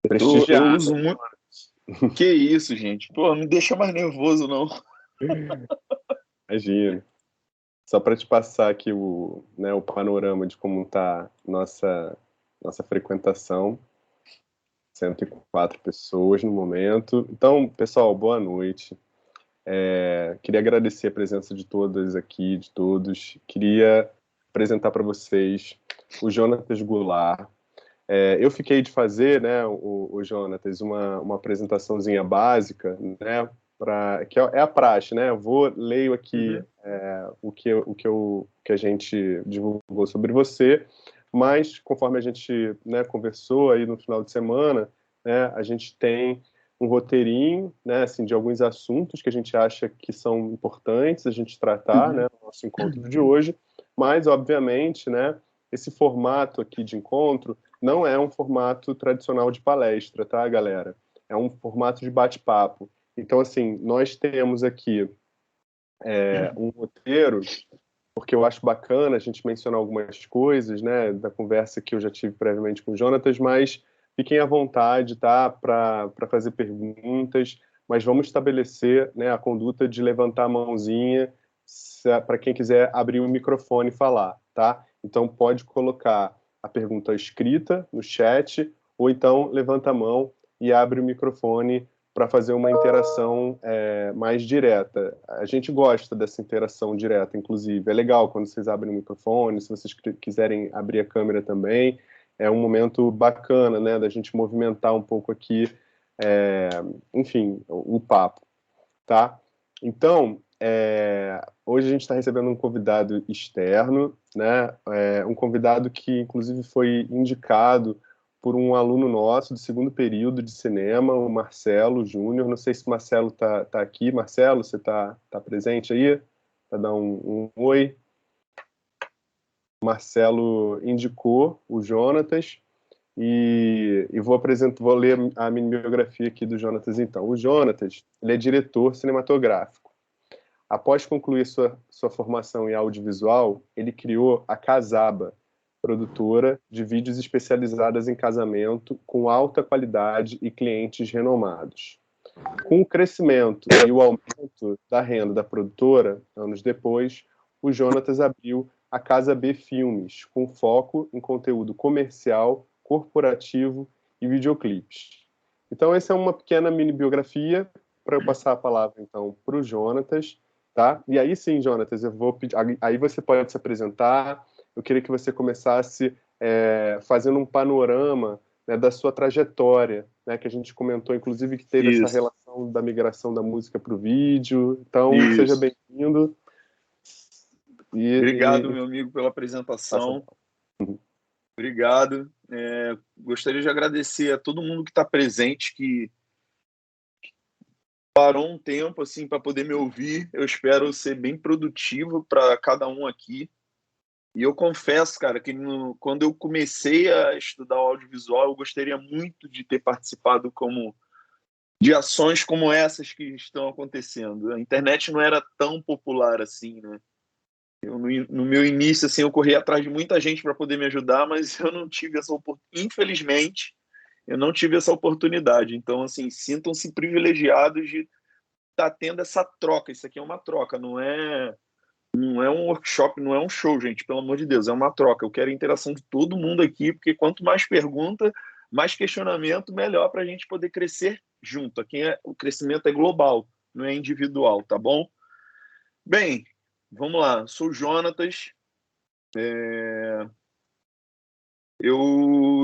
Eu Prestigiado. uso muito. Que isso, gente? Pô, não me deixa mais nervoso, não. Imagina. Só para te passar aqui o panorama de como está nossa frequentação. 104 pessoas no momento. Então, pessoal, boa noite. Queria agradecer a presença de todas aqui, de todos. Queria apresentar para vocês o Jonatas Goulart. Eu fiquei de fazer, né, o Jonatas, uma apresentaçãozinha básica, né, que é a praxe, né? Leio aqui o que a gente divulgou sobre você, mas conforme a gente, né, conversou aí no final de semana, né, a gente tem um roteirinho, né, assim, de alguns assuntos que a gente acha que são importantes a gente tratar, né, no nosso encontro de hoje, mas, obviamente, né, esse formato aqui de encontro não é um formato tradicional de palestra, tá, galera? É um formato de bate-papo. Então, assim, nós temos aqui um roteiro, porque eu acho bacana a gente mencionar algumas coisas, né, da conversa que eu já tive previamente com o Jonatas, mas fiquem à vontade, tá, para fazer perguntas, mas vamos estabelecer, né, a conduta de levantar a mãozinha para quem quiser abrir o microfone e falar, tá? Então pode colocar a pergunta escrita no chat, ou então levanta a mão e abre o microfone para fazer uma interação mais direta. A gente gosta dessa interação direta, inclusive. É legal quando vocês abrem o microfone, se vocês quiserem abrir a câmera também. É um momento bacana, né, da gente movimentar um pouco aqui, enfim, o papo, tá? Então, hoje a gente está recebendo um convidado externo, né, um convidado que, inclusive, foi indicado por um aluno nosso do segundo período de cinema, o Marcelo Júnior. Não sei se o Marcelo tá aqui. Marcelo, você tá presente aí? Para dar um oi. O Marcelo indicou o Jonatas e vou ler a mini biografia aqui do Jonatas, então. O Jonatas, ele é diretor cinematográfico. Após concluir sua formação em audiovisual, ele criou a Casaba, produtora de vídeos especializadas em casamento com alta qualidade e clientes renomados. Com o crescimento e o aumento da renda da produtora, anos depois, o Jonatas abriu a Casa B Filmes, com foco em conteúdo comercial, corporativo e videoclipes. Então, essa é uma pequena mini biografia para eu passar a palavra, então, para o Jonatas, tá? E aí sim, Jonatas, eu vou pedir, aí você pode se apresentar. Eu queria que você começasse fazendo um panorama, né, da sua trajetória, né, que a gente comentou, inclusive, que teve essa relação da migração da música para o vídeo. Então, seja bem-vindo. Obrigado, meu amigo, pela apresentação. Obrigado. Gostaria de agradecer a todo mundo que está presente, que parou um tempo assim para poder me ouvir. Eu espero ser bem produtivo para cada um aqui. E eu confesso, cara, que quando eu comecei a estudar o audiovisual, eu gostaria muito de ter participado de ações como essas que estão acontecendo. A internet não era tão popular assim, né? No meu início, assim, eu corri atrás de muita gente para poder me ajudar, mas eu não tive essa oportunidade. Infelizmente, eu não tive essa oportunidade. Então, assim, sintam-se privilegiados de estar tendo essa troca. Isso aqui é uma troca, não é um workshop, não é um show, gente, pelo amor de Deus, é uma troca. Eu quero a interação de todo mundo aqui, porque quanto mais pergunta, mais questionamento, melhor para a gente poder crescer junto. Aqui o crescimento é global, não é individual, tá bom? Bem, vamos lá. Sou o Jonatas.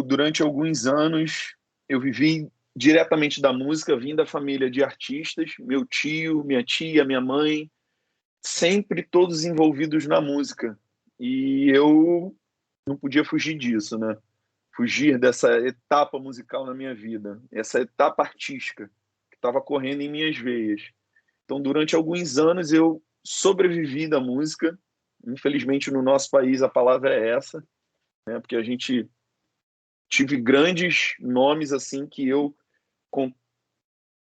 Durante alguns anos, eu vivi diretamente da música, vim da família de artistas, meu tio, minha tia, minha mãe, sempre todos envolvidos na música. E eu não podia fugir disso, né? Fugir dessa etapa musical na minha vida, essa etapa artística que estava correndo em minhas veias. Então, durante alguns anos, eu sobrevivi da música. Infelizmente, no nosso país, a palavra é essa, né? Porque a gente tive grandes nomes assim que eu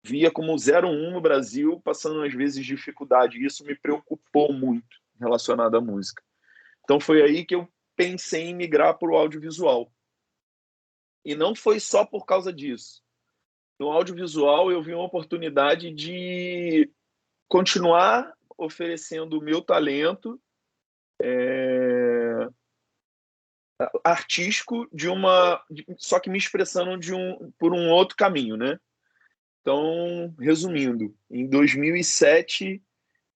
via como 01 no Brasil, passando às vezes dificuldade. Isso me preocupou muito relacionado à música. Então foi aí que eu pensei em migrar para o audiovisual. E não foi só por causa disso. no audiovisual eu vi uma oportunidade de continuar oferecendo o meu talento artístico só que me expressando por um outro caminho, né? Então, resumindo, em 2007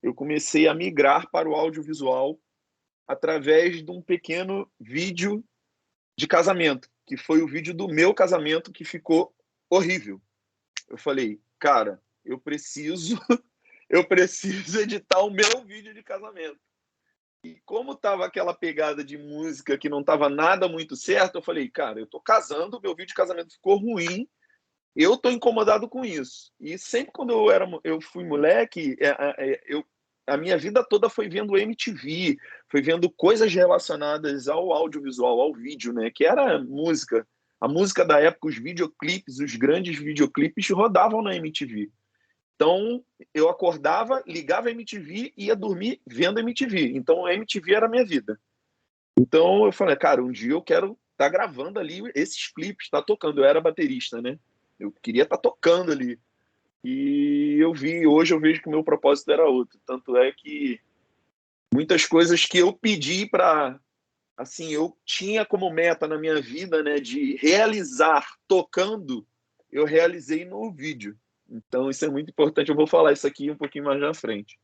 eu comecei a migrar para o audiovisual através de um pequeno vídeo de casamento, que foi o vídeo do meu casamento que ficou horrível. Eu falei, cara, eu preciso editar o meu vídeo de casamento. E como tava aquela pegada de música que não tava nada muito certo, eu falei, cara, eu tô casando, meu vídeo de casamento ficou ruim, eu tô incomodado com isso. E sempre quando eu fui moleque, a minha vida toda foi vendo MTV, foi vendo coisas relacionadas ao audiovisual, ao vídeo, né? Que era música. A música da época, os videoclipes, os grandes videoclipes rodavam na MTV. Então, eu acordava, ligava a MTV e ia dormir vendo a MTV. Então, a MTV era a minha vida. Então, eu falei, cara, um dia eu quero estar gravando ali esses clipes, estar tocando. Eu era baterista, né? Eu queria estar tocando ali. E hoje eu vejo que o meu propósito era outro. Tanto é que muitas coisas que eu pedi para, assim, eu tinha como meta na minha vida, né, de realizar tocando, eu realizei no vídeo. Então, isso é muito importante. Eu vou falar isso aqui um pouquinho mais na frente.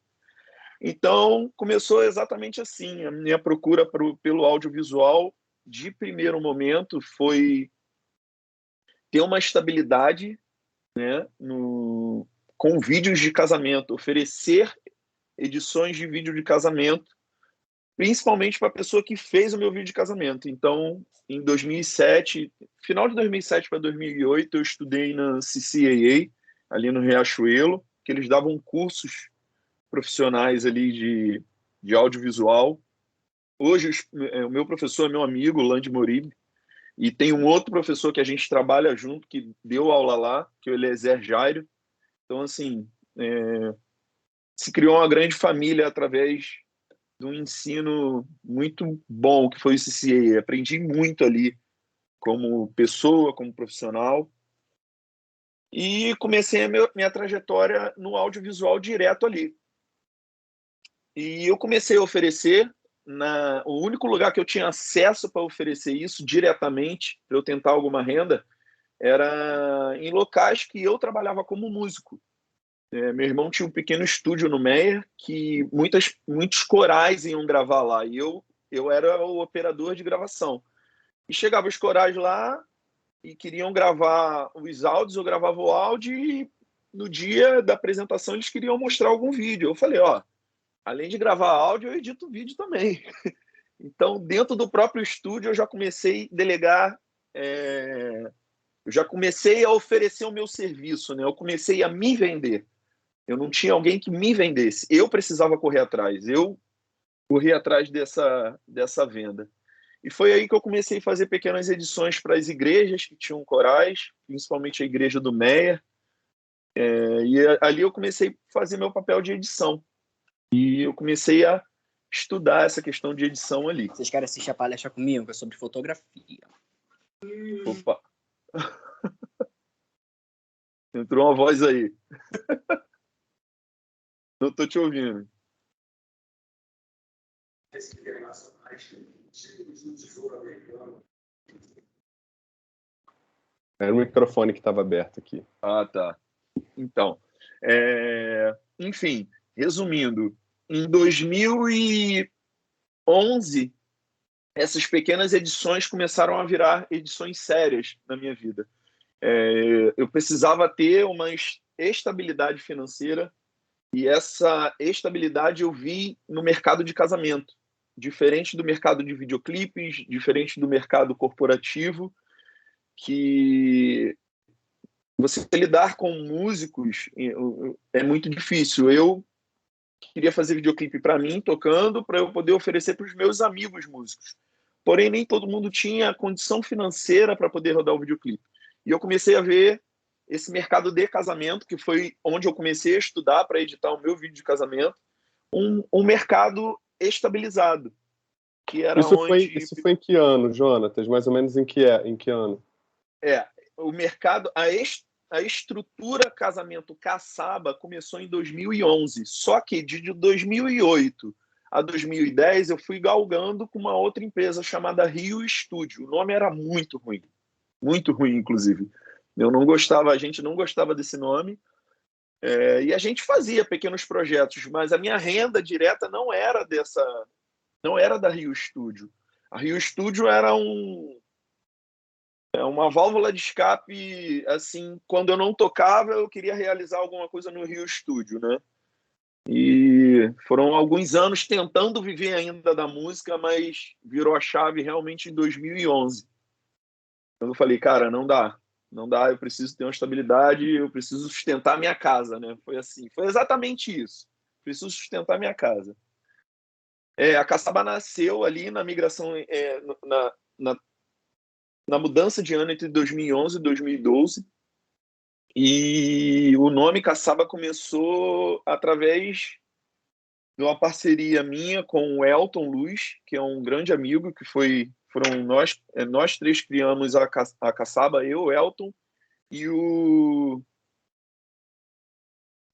Então, começou exatamente assim. A minha procura pelo audiovisual, de primeiro momento, foi ter uma estabilidade, né, com vídeos de casamento, oferecer edições de vídeo de casamento, principalmente para a pessoa que fez o meu vídeo de casamento. Então, em 2007, final de 2007 para 2008, eu estudei na CCAA, ali no Riachuelo, que eles davam cursos profissionais ali de audiovisual. Hoje, o meu professor é meu amigo, Lande Morib, e tem um outro professor que a gente trabalha junto, que deu aula lá, que é o Eliezer Jairo. Então, assim, se criou uma grande família através de um ensino muito bom, que foi o CCA. Aprendi muito ali, como pessoa, como profissional. E comecei a minha trajetória no audiovisual direto ali. E eu comecei a oferecer, o único lugar que eu tinha acesso para oferecer isso diretamente, para eu tentar alguma renda, era em locais que eu trabalhava como músico. Meu irmão tinha um pequeno estúdio no Meyer que muitos corais iam gravar lá, e eu era o operador de gravação. E chegavam os corais lá e queriam gravar os áudios, eu gravava o áudio e no dia da apresentação eles queriam mostrar algum vídeo. Eu falei, ó, além de gravar áudio, eu edito vídeo também. Então, dentro do próprio estúdio, eu já comecei a delegar, eu já comecei a oferecer o meu serviço, né? Eu comecei a me vender. Eu não tinha alguém que me vendesse. Eu precisava correr atrás. Eu corri atrás dessa venda. E foi aí que eu comecei a fazer pequenas edições para as igrejas que tinham corais, principalmente a igreja do Meia. E ali eu comecei a fazer meu papel de edição. E eu comecei a estudar essa questão de edição ali. Vocês querem assistir a palestra comigo, que é sobre fotografia? Opa! Entrou uma voz aí. Não estou te ouvindo. Era o microfone que estava aberto aqui. Ah, tá. Então, enfim, resumindo, em 2011, essas pequenas edições começaram a virar edições sérias na minha vida. Eu precisava ter uma estabilidade financeira e essa estabilidade eu vi no mercado de casamento, diferente do mercado de videoclipes, diferente do mercado corporativo, que você lidar com músicos é muito difícil. Eu queria fazer videoclipe para mim, tocando, para eu poder oferecer para os meus amigos músicos. Porém, nem todo mundo tinha a condição financeira para poder rodar o videoclipe. E eu comecei a ver esse mercado de casamento, que foi onde eu comecei a estudar para editar o meu vídeo de casamento, um mercado estabilizado, que era Isso onde... foi em que ano, Jonatas? Mais ou menos em que ano? O mercado, a estrutura Casamento Caçaba começou em 2011. Só que de 2008 a 2010 eu fui galgando com uma outra empresa chamada Rio Estúdio. O nome era muito ruim, inclusive. A gente não gostava desse nome. E a gente fazia pequenos projetos, mas a minha renda direta não era da Rio Estúdio. A Rio Estúdio era uma válvula de escape, assim, quando eu não tocava, eu queria realizar alguma coisa no Rio Estúdio, né? E foram alguns anos tentando viver ainda da música, mas virou a chave realmente em 2011. Então eu falei, cara, não dá, eu preciso ter uma estabilidade, eu preciso sustentar minha casa, né? Foi assim, foi exatamente isso. Preciso sustentar minha casa. A Caçaba nasceu ali na migração, na mudança de ano entre 2011 e 2012, e o nome Caçaba começou através de uma parceria minha com o Elton Luz, que é um grande amigo, foram nós três criamos a Caçaba, eu, o Elton e o...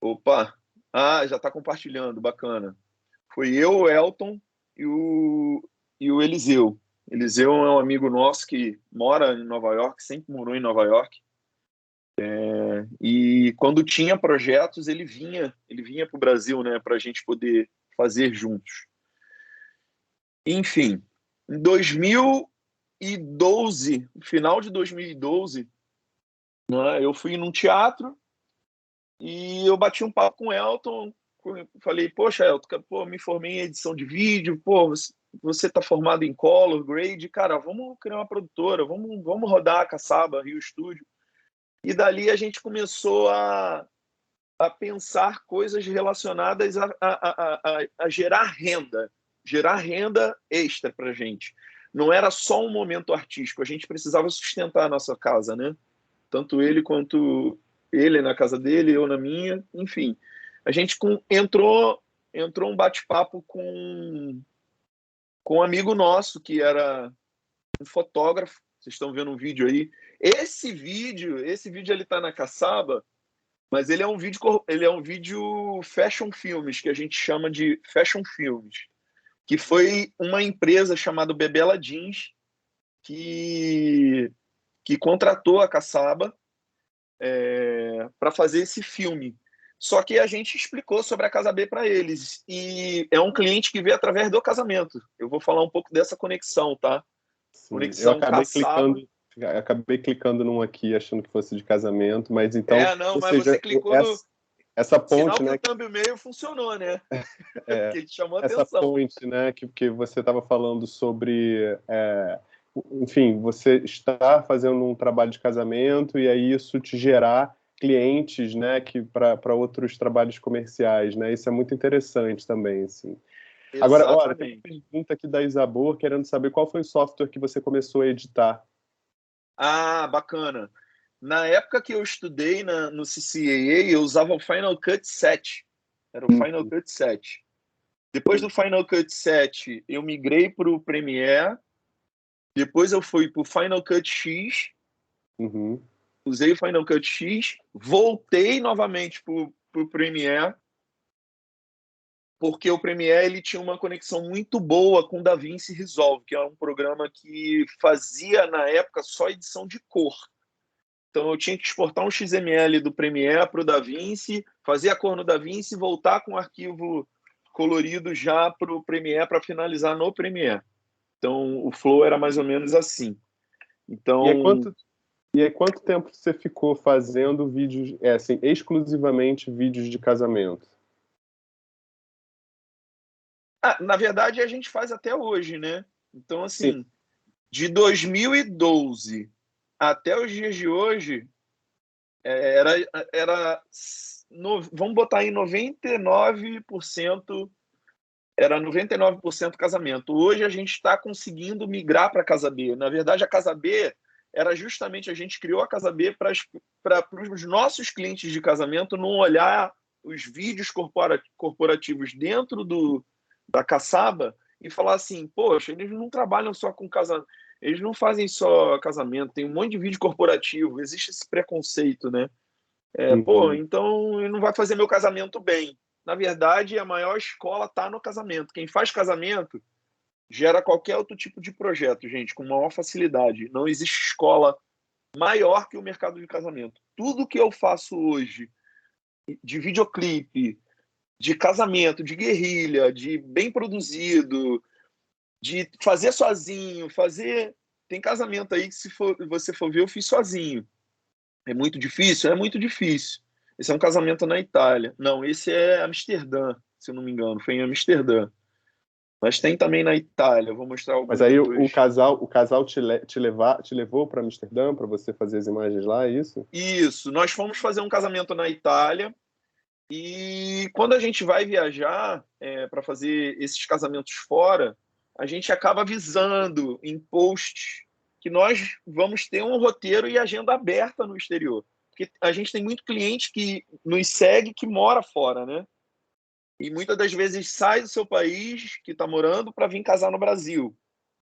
Opa! Já está compartilhando, bacana. Foi eu, o Elton e o Eliseu. Eliseu é um amigo nosso que mora em Nova York, sempre morou em Nova York. E quando tinha projetos, ele vinha para o Brasil, né, para a gente poder fazer juntos. Enfim, em 2012, no final de 2012, né, eu fui num teatro e eu bati um papo com o Elton. Falei, poxa, Elton, me formei em edição de vídeo, você está formado em color grade, cara, vamos criar uma produtora, vamos rodar a Caçaba, Rio Estúdio. E dali a gente começou a pensar coisas relacionadas a gerar renda extra para a gente. Não era só um momento artístico, a gente precisava sustentar a nossa casa, né? Tanto ele quanto ele na casa dele, eu na minha, enfim. A gente entrou um bate-papo com um amigo nosso que era um fotógrafo. Vocês estão vendo um vídeo aí. Esse vídeo ele está na Caçaba, mas ele é um vídeo fashion filmes, que a gente chama de fashion filmes, que foi uma empresa chamada Bebela Jeans que contratou a Caçaba para fazer esse filme. Só que a gente explicou sobre a Casa B para eles. E é um cliente que veio através do casamento. Eu vou falar um pouco dessa conexão, tá? Sim, conexão eu acabei Caçaba. acabei clicando num aqui achando que fosse de casamento, mas então... mas você clicou no... Essa ponte, sinal né? Que o thumb meio funcionou, né? Porque ele chamou a essa atenção. ponte, né? Que você estava falando sobre... enfim, você está fazendo um trabalho de casamento e aí isso te gerar clientes, né, para outros trabalhos comerciais, né? Isso é muito interessante também, assim. Agora, olha, tem uma pergunta aqui da Isabor querendo saber qual foi o software que você começou a editar. Bacana. Na época que eu estudei no CCAA, eu usava o Final Cut 7. Era o Final Cut 7. Depois do Final Cut 7, eu migrei para o Premiere. Depois eu fui para o Final Cut X. Usei o Final Cut X. Voltei novamente para o Premiere. Porque o Premiere ele tinha uma conexão muito boa com o DaVinci Resolve, que é um programa que fazia, na época, só edição de cor. Então, eu tinha que exportar um XML do Premiere para o DaVinci, fazer a cor no DaVinci e voltar com o arquivo colorido já para o Premiere para finalizar no Premiere. Então, o flow era mais ou menos assim. Então... E aí, quanto tempo você ficou fazendo vídeos, assim, exclusivamente vídeos de casamento? Na verdade, a gente faz até hoje, né? Então, assim, de 2012 até os dias de hoje, vamos botar aí 99%, era 99% casamento. Hoje a gente está conseguindo migrar para a Casa B. Na verdade, a Casa B era justamente, a gente criou a Casa B para os nossos clientes de casamento não olhar os vídeos corporativos dentro da Caçaba e falar assim, poxa, eles não trabalham só com casamento, eles não fazem só casamento, tem um monte de vídeo corporativo, existe esse preconceito, né? Pô, Uhum. então ele não vai fazer meu casamento bem. Na verdade, a maior escola está no casamento. Quem faz casamento gera qualquer outro tipo de projeto, gente, com maior facilidade. Não existe escola maior que o mercado de casamento. Tudo que eu faço hoje, de videoclipe, de casamento, de guerrilha, de bem produzido, de fazer sozinho, fazer. Tem casamento aí que, se você for ver, eu fiz sozinho. É muito difícil? É muito difícil. Esse é um casamento na Itália. Não, esse é Amsterdã, se eu não me engano. Foi em Amsterdã. Mas tem também na Itália. Eu vou mostrar Mas alguns aí depois. o casal te levou para Amsterdã para você fazer as imagens lá, é isso? Isso. Nós fomos fazer um casamento na Itália. E quando a gente vai viajar para fazer esses casamentos fora, a gente acaba avisando em posts que nós vamos ter um roteiro e agenda aberta no exterior. Porque a gente tem muito cliente que nos segue que mora fora, né? E muitas das vezes sai do seu país que está morando para vir casar no Brasil.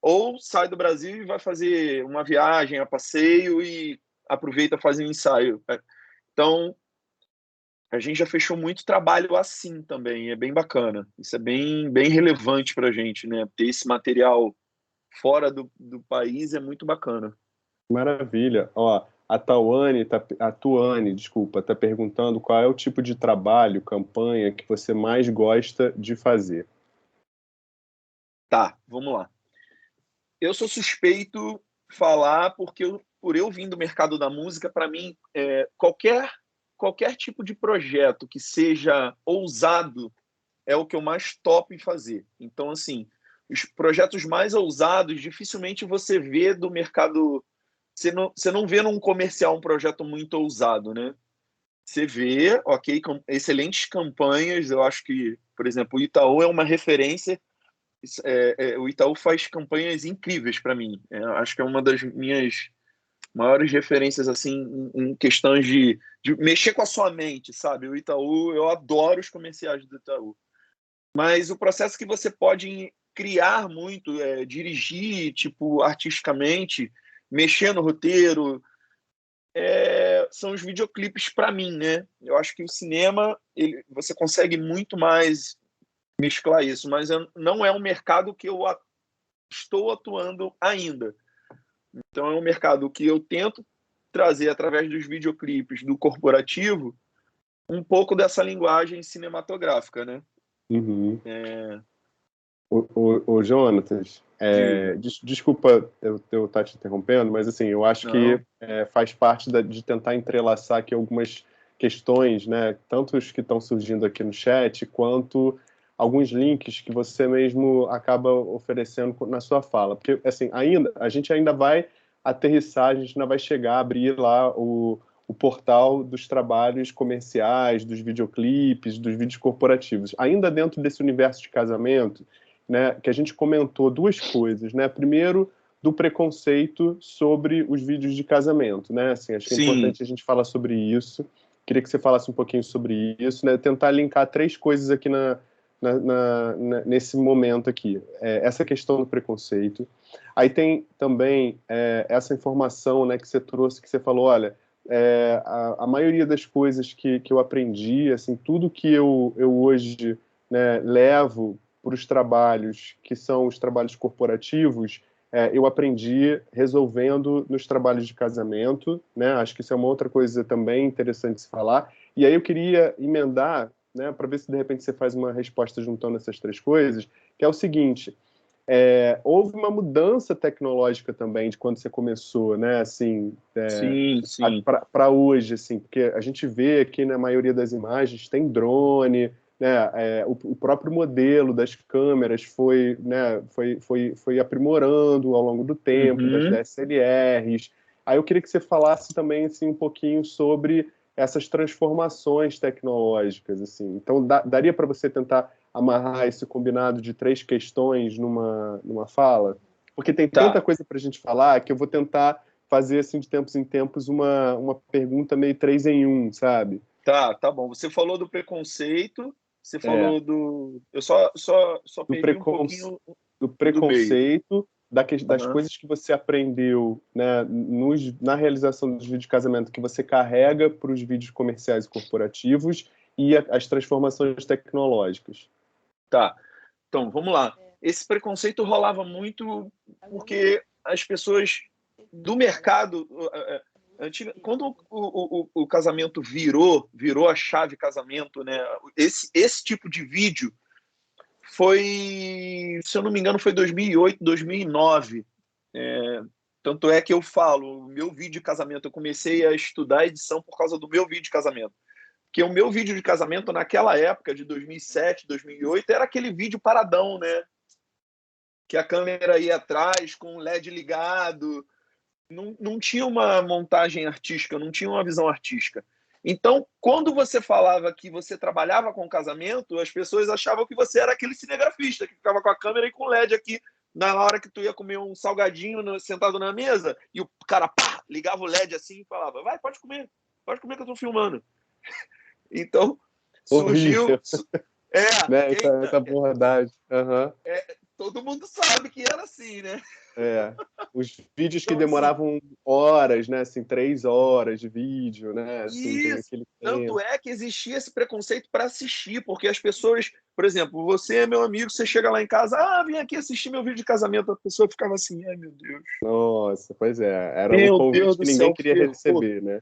Ou sai do Brasil e vai fazer uma viagem a passeio e aproveita e faz um ensaio. Então, a gente já fechou muito trabalho assim também, é bem bacana. Isso é bem relevante para a gente, né? Ter esse material fora do país é muito bacana. Maravilha. Ó, a Tuane, desculpa, tá perguntando qual é o tipo de trabalho, campanha que você mais gosta de fazer. Tá, vamos lá. Eu sou suspeito falar porque por eu vir do mercado da música, para mim, qualquer tipo de projeto que seja ousado é o que eu mais topo em fazer. Então, assim, os projetos mais ousados, dificilmente você vê do mercado. Você não vê num comercial um projeto muito ousado, né? Você vê, ok, excelentes campanhas. Eu acho que, por exemplo, o Itaú é uma referência. O Itaú faz campanhas incríveis para mim. Acho que é uma das minhas maiores referências assim em questões de mexer com a sua mente, sabe? O Itaú, eu adoro os comerciais do Itaú. Mas o processo que você pode criar muito, dirigir, tipo, artisticamente, mexer no roteiro, são os videoclipes para mim, né? Eu acho que o cinema, você consegue muito mais mesclar isso, mas não é um mercado que eu estou atuando ainda. Então é um mercado que eu tento trazer através dos videoclipes do corporativo um pouco dessa linguagem cinematográfica, né? Uhum. O Jonatas, Diga. desculpa eu estar te interrompendo, mas assim, eu acho que Não. faz parte de tentar entrelaçar aqui algumas questões, né, tanto os que estão surgindo aqui no chat, quanto alguns links que você mesmo acaba oferecendo na sua fala. Porque, assim, a gente ainda vai aterrissar, a gente ainda vai chegar a abrir lá o portal dos trabalhos comerciais, dos videoclipes, dos vídeos corporativos. Ainda dentro desse universo de casamento, né, que a gente comentou duas coisas, né? Primeiro, do preconceito sobre os vídeos de casamento, né? Assim, acho que é Sim. importante a gente falar sobre isso. Queria que você falasse um pouquinho sobre isso, né? Tentar linkar três coisas aqui nesse momento aqui. Essa questão do preconceito. Aí tem também essa informação, né, que você trouxe, que você falou, olha, a maioria das coisas que eu aprendi, assim, tudo que eu hoje, né, levo para os trabalhos que são os trabalhos corporativos, eu aprendi resolvendo nos trabalhos de casamento, né? Acho que isso é uma outra coisa também interessante se falar. E aí eu queria emendar, né, para ver se de repente você faz uma resposta juntando essas três coisas, que é o seguinte: houve uma mudança tecnológica também de quando você começou, né? Assim, Sim, sim. para hoje, assim, porque a gente vê aqui na maioria das imagens tem drone, né? O próprio modelo das câmeras foi aprimorando ao longo do tempo, das Uhum. DSLRs. Aí eu queria que você falasse também assim um pouquinho sobre essas transformações tecnológicas, assim. Então daria para você tentar amarrar esse combinado de três questões numa fala? Porque tem tanta Tá, coisa para a gente falar que eu vou tentar fazer, assim, de tempos em tempos, uma pergunta meio três em um, sabe? tá bom. Você falou do preconceito, você É, falou do. Eu só do, perdi um preconce... pouquinho do o do meio. preconceito das coisas que você aprendeu, né, na realização dos vídeos de casamento que você carrega para os vídeos comerciais e corporativos e as transformações tecnológicas. Tá, então vamos lá. Esse preconceito rolava muito porque as pessoas do mercado quando o casamento virou a chave casamento, né? Esse tipo de vídeo foi, se eu não me engano, foi 2008, 2009. Tanto é que eu falo, o meu vídeo de casamento, eu comecei a estudar edição por causa do meu vídeo de casamento. Porque o meu vídeo de casamento naquela época, de 2007, 2008, era aquele vídeo paradão, né? Que a câmera ia atrás com o LED ligado. Não tinha uma montagem artística, não tinha uma visão artística. Então, quando você falava que você trabalhava com casamento, as pessoas achavam que você era aquele cinegrafista que ficava com a câmera e com o LED aqui na hora que tu ia comer um salgadinho sentado na mesa e o cara ligava o LED assim e falava, vai, pode comer que eu tô filmando. Então, surgiu... Né? Essa abordagem. Uhum. Todo mundo sabe que era assim, né? Os vídeos que demoravam horas, né? Assim, 3 horas de vídeo, né? Assim, isso. Tanto é que existia esse preconceito para assistir, porque as pessoas, por exemplo, você é meu amigo, você chega lá em casa, vem aqui assistir meu vídeo de casamento, a pessoa ficava assim, ai meu Deus. Nossa, pois é, era um convite que ninguém queria receber, né?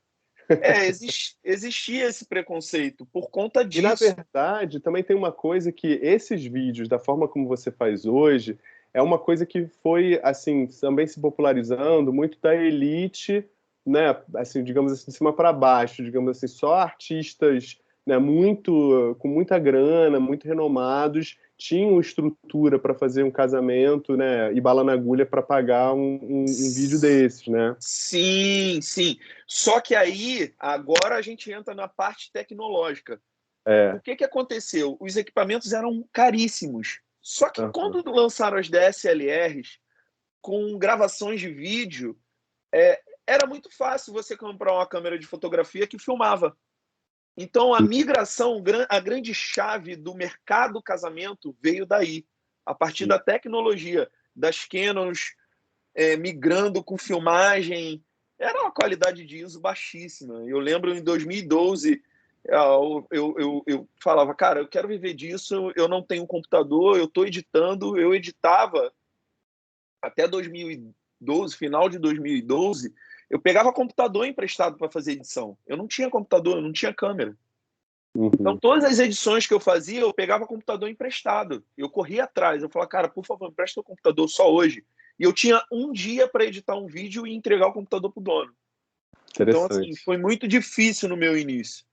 Existia esse preconceito por conta disso. E, na verdade, também tem uma coisa que esses vídeos, da forma como você faz hoje, é uma coisa que foi, assim, também se popularizando muito da elite, né? Assim, digamos assim, de cima para baixo, digamos assim, só artistas, né, com muita grana, muito renomados, tinham estrutura para fazer um casamento, né, e bala na agulha para pagar um vídeo desses, né? Sim, sim. Só que aí, agora a gente entra na parte tecnológica. O que aconteceu? Os equipamentos eram caríssimos. Só que quando lançaram as DSLRs com gravações de vídeo, era muito fácil você comprar uma câmera de fotografia que filmava. Então, a migração, a grande chave do mercado casamento veio daí, a partir da tecnologia, das Canons migrando com filmagem. Era uma qualidade de ISO baixíssima. Eu lembro em 2012, eu falava, cara, eu quero viver disso, eu não tenho computador, eu estou editando, eu editava até 2012, final de 2012, eu pegava computador emprestado para fazer edição. Eu não tinha computador, eu não tinha câmera. Então, todas as edições que eu fazia, eu pegava computador emprestado. Eu corria atrás. Eu falava, cara, por favor, empresta o computador só hoje. E eu tinha um dia para editar um vídeo e entregar o computador para o dono. Então, assim, foi muito difícil no meu início.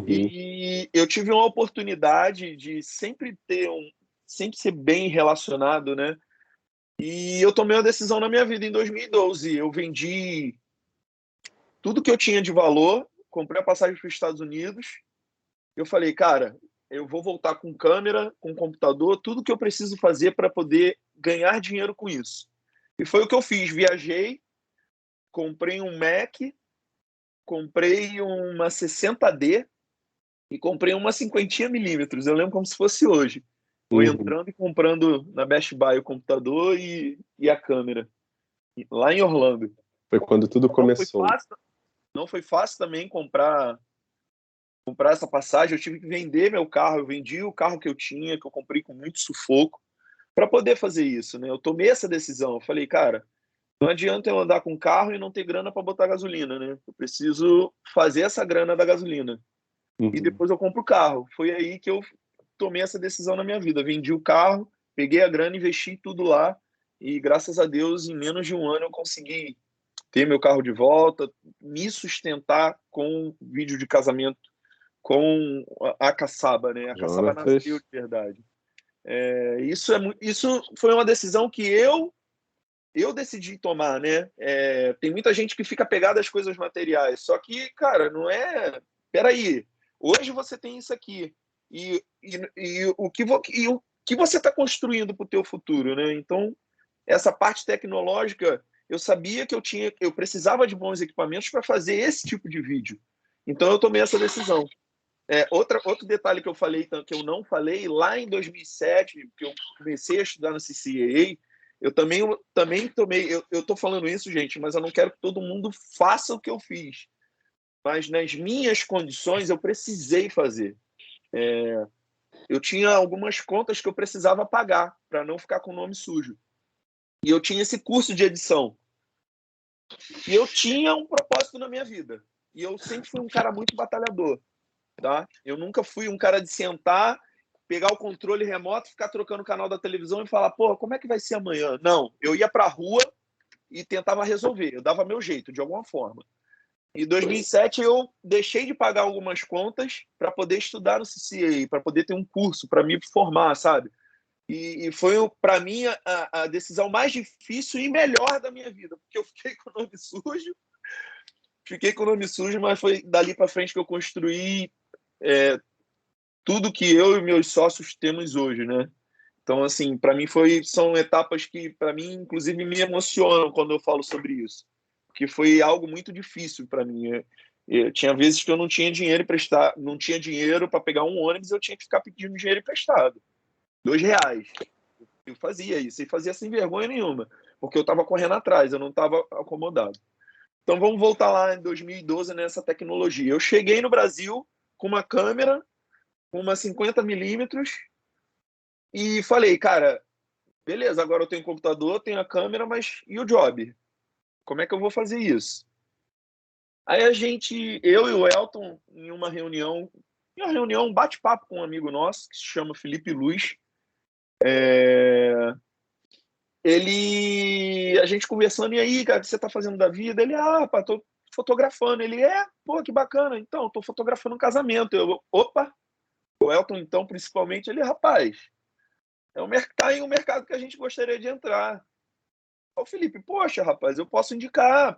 E eu tive uma oportunidade de sempre ser bem relacionado, né? E eu tomei uma decisão na minha vida em 2012. Eu vendi tudo que eu tinha de valor, comprei a passagem para os Estados Unidos. Eu falei, cara, eu vou voltar com câmera, com computador, tudo que eu preciso fazer para poder ganhar dinheiro com isso. E foi o que eu fiz. Viajei, comprei um Mac, comprei uma 60D e comprei uma 50mm. Eu lembro como se fosse hoje. Fui entrando e comprando na Best Buy o computador e a câmera, lá em Orlando. Foi quando tudo começou. Não foi fácil também comprar essa passagem. Eu tive que vender meu carro. Eu vendi o carro que eu tinha, que eu comprei com muito sufoco, para poder fazer isso, né? Eu tomei essa decisão. Eu falei, cara, não adianta eu andar com carro e não ter grana para botar gasolina, né? Eu preciso fazer essa grana da gasolina. E depois eu compro o carro. Foi aí que eu tomei essa decisão na minha vida. Vendi o carro, peguei a grana, investi tudo lá e, graças a Deus, em menos de um ano eu consegui ter meu carro de volta, me sustentar com vídeo de casamento com a caçaba, né? A caçaba nasceu de verdade. Isso foi uma decisão que eu decidi tomar, né? Tem muita gente que fica pegada às coisas materiais, só que, cara, não é... Peraí, hoje você tem isso aqui, e o que você está construindo para o teu futuro, né? Então, essa parte tecnológica, eu sabia que eu precisava de bons equipamentos para fazer esse tipo de vídeo. Então, eu tomei essa decisão. Outro detalhe que eu não falei, lá em 2007, que eu comecei a estudar no CCAA, Eu também tomei. Eu tô falando isso, gente, mas eu não quero que todo mundo faça o que eu fiz. Mas nas minhas condições eu precisei fazer. Eu tinha algumas contas que eu precisava pagar para não ficar com o nome sujo. E eu tinha esse curso de edição. E eu tinha um propósito na minha vida. E eu sempre fui um cara muito batalhador, tá? Eu nunca fui um cara de sentar, pegar o controle remoto, ficar trocando o canal da televisão e falar, pô, como é que vai ser amanhã? Não, eu ia para a rua e tentava resolver. Eu dava meu jeito, de alguma forma. Em 2007, eu deixei de pagar algumas contas para poder estudar no CCA, para poder ter um curso, para me formar, sabe? E foi, para mim, a decisão mais difícil e melhor da minha vida, porque eu fiquei com o nome sujo, mas foi dali para frente que eu construí tudo que eu e meus sócios temos hoje, né? Então, assim, para mim são etapas que, para mim, inclusive, me emocionam quando eu falo sobre isso, porque foi algo muito difícil para mim. Eu tinha vezes que eu não tinha dinheiro não tinha dinheiro para pegar um ônibus, eu tinha que ficar pedindo dinheiro emprestado, R$ 2. Eu fazia isso, e fazia sem vergonha nenhuma, porque eu estava correndo atrás, eu não estava acomodado. Então vamos voltar lá em 2012 nessa tecnologia. Eu cheguei no Brasil com uma câmera, com uma 50mm, e falei, cara, beleza, agora eu tenho computador, tenho a câmera, mas e o job? Como é que eu vou fazer isso? Aí eu e o Elton, em uma reunião, um bate-papo com um amigo nosso, que se chama Felipe Luz, a gente conversando, e aí, cara, o que você tá fazendo da vida? Ele, pá, tô fotografando. Ele, pô, que bacana, então, tô fotografando um casamento. Eu, opa, o Elton, então, principalmente, ele, rapaz, tá em um mercado que a gente gostaria de entrar. O Felipe, poxa, rapaz, eu posso indicar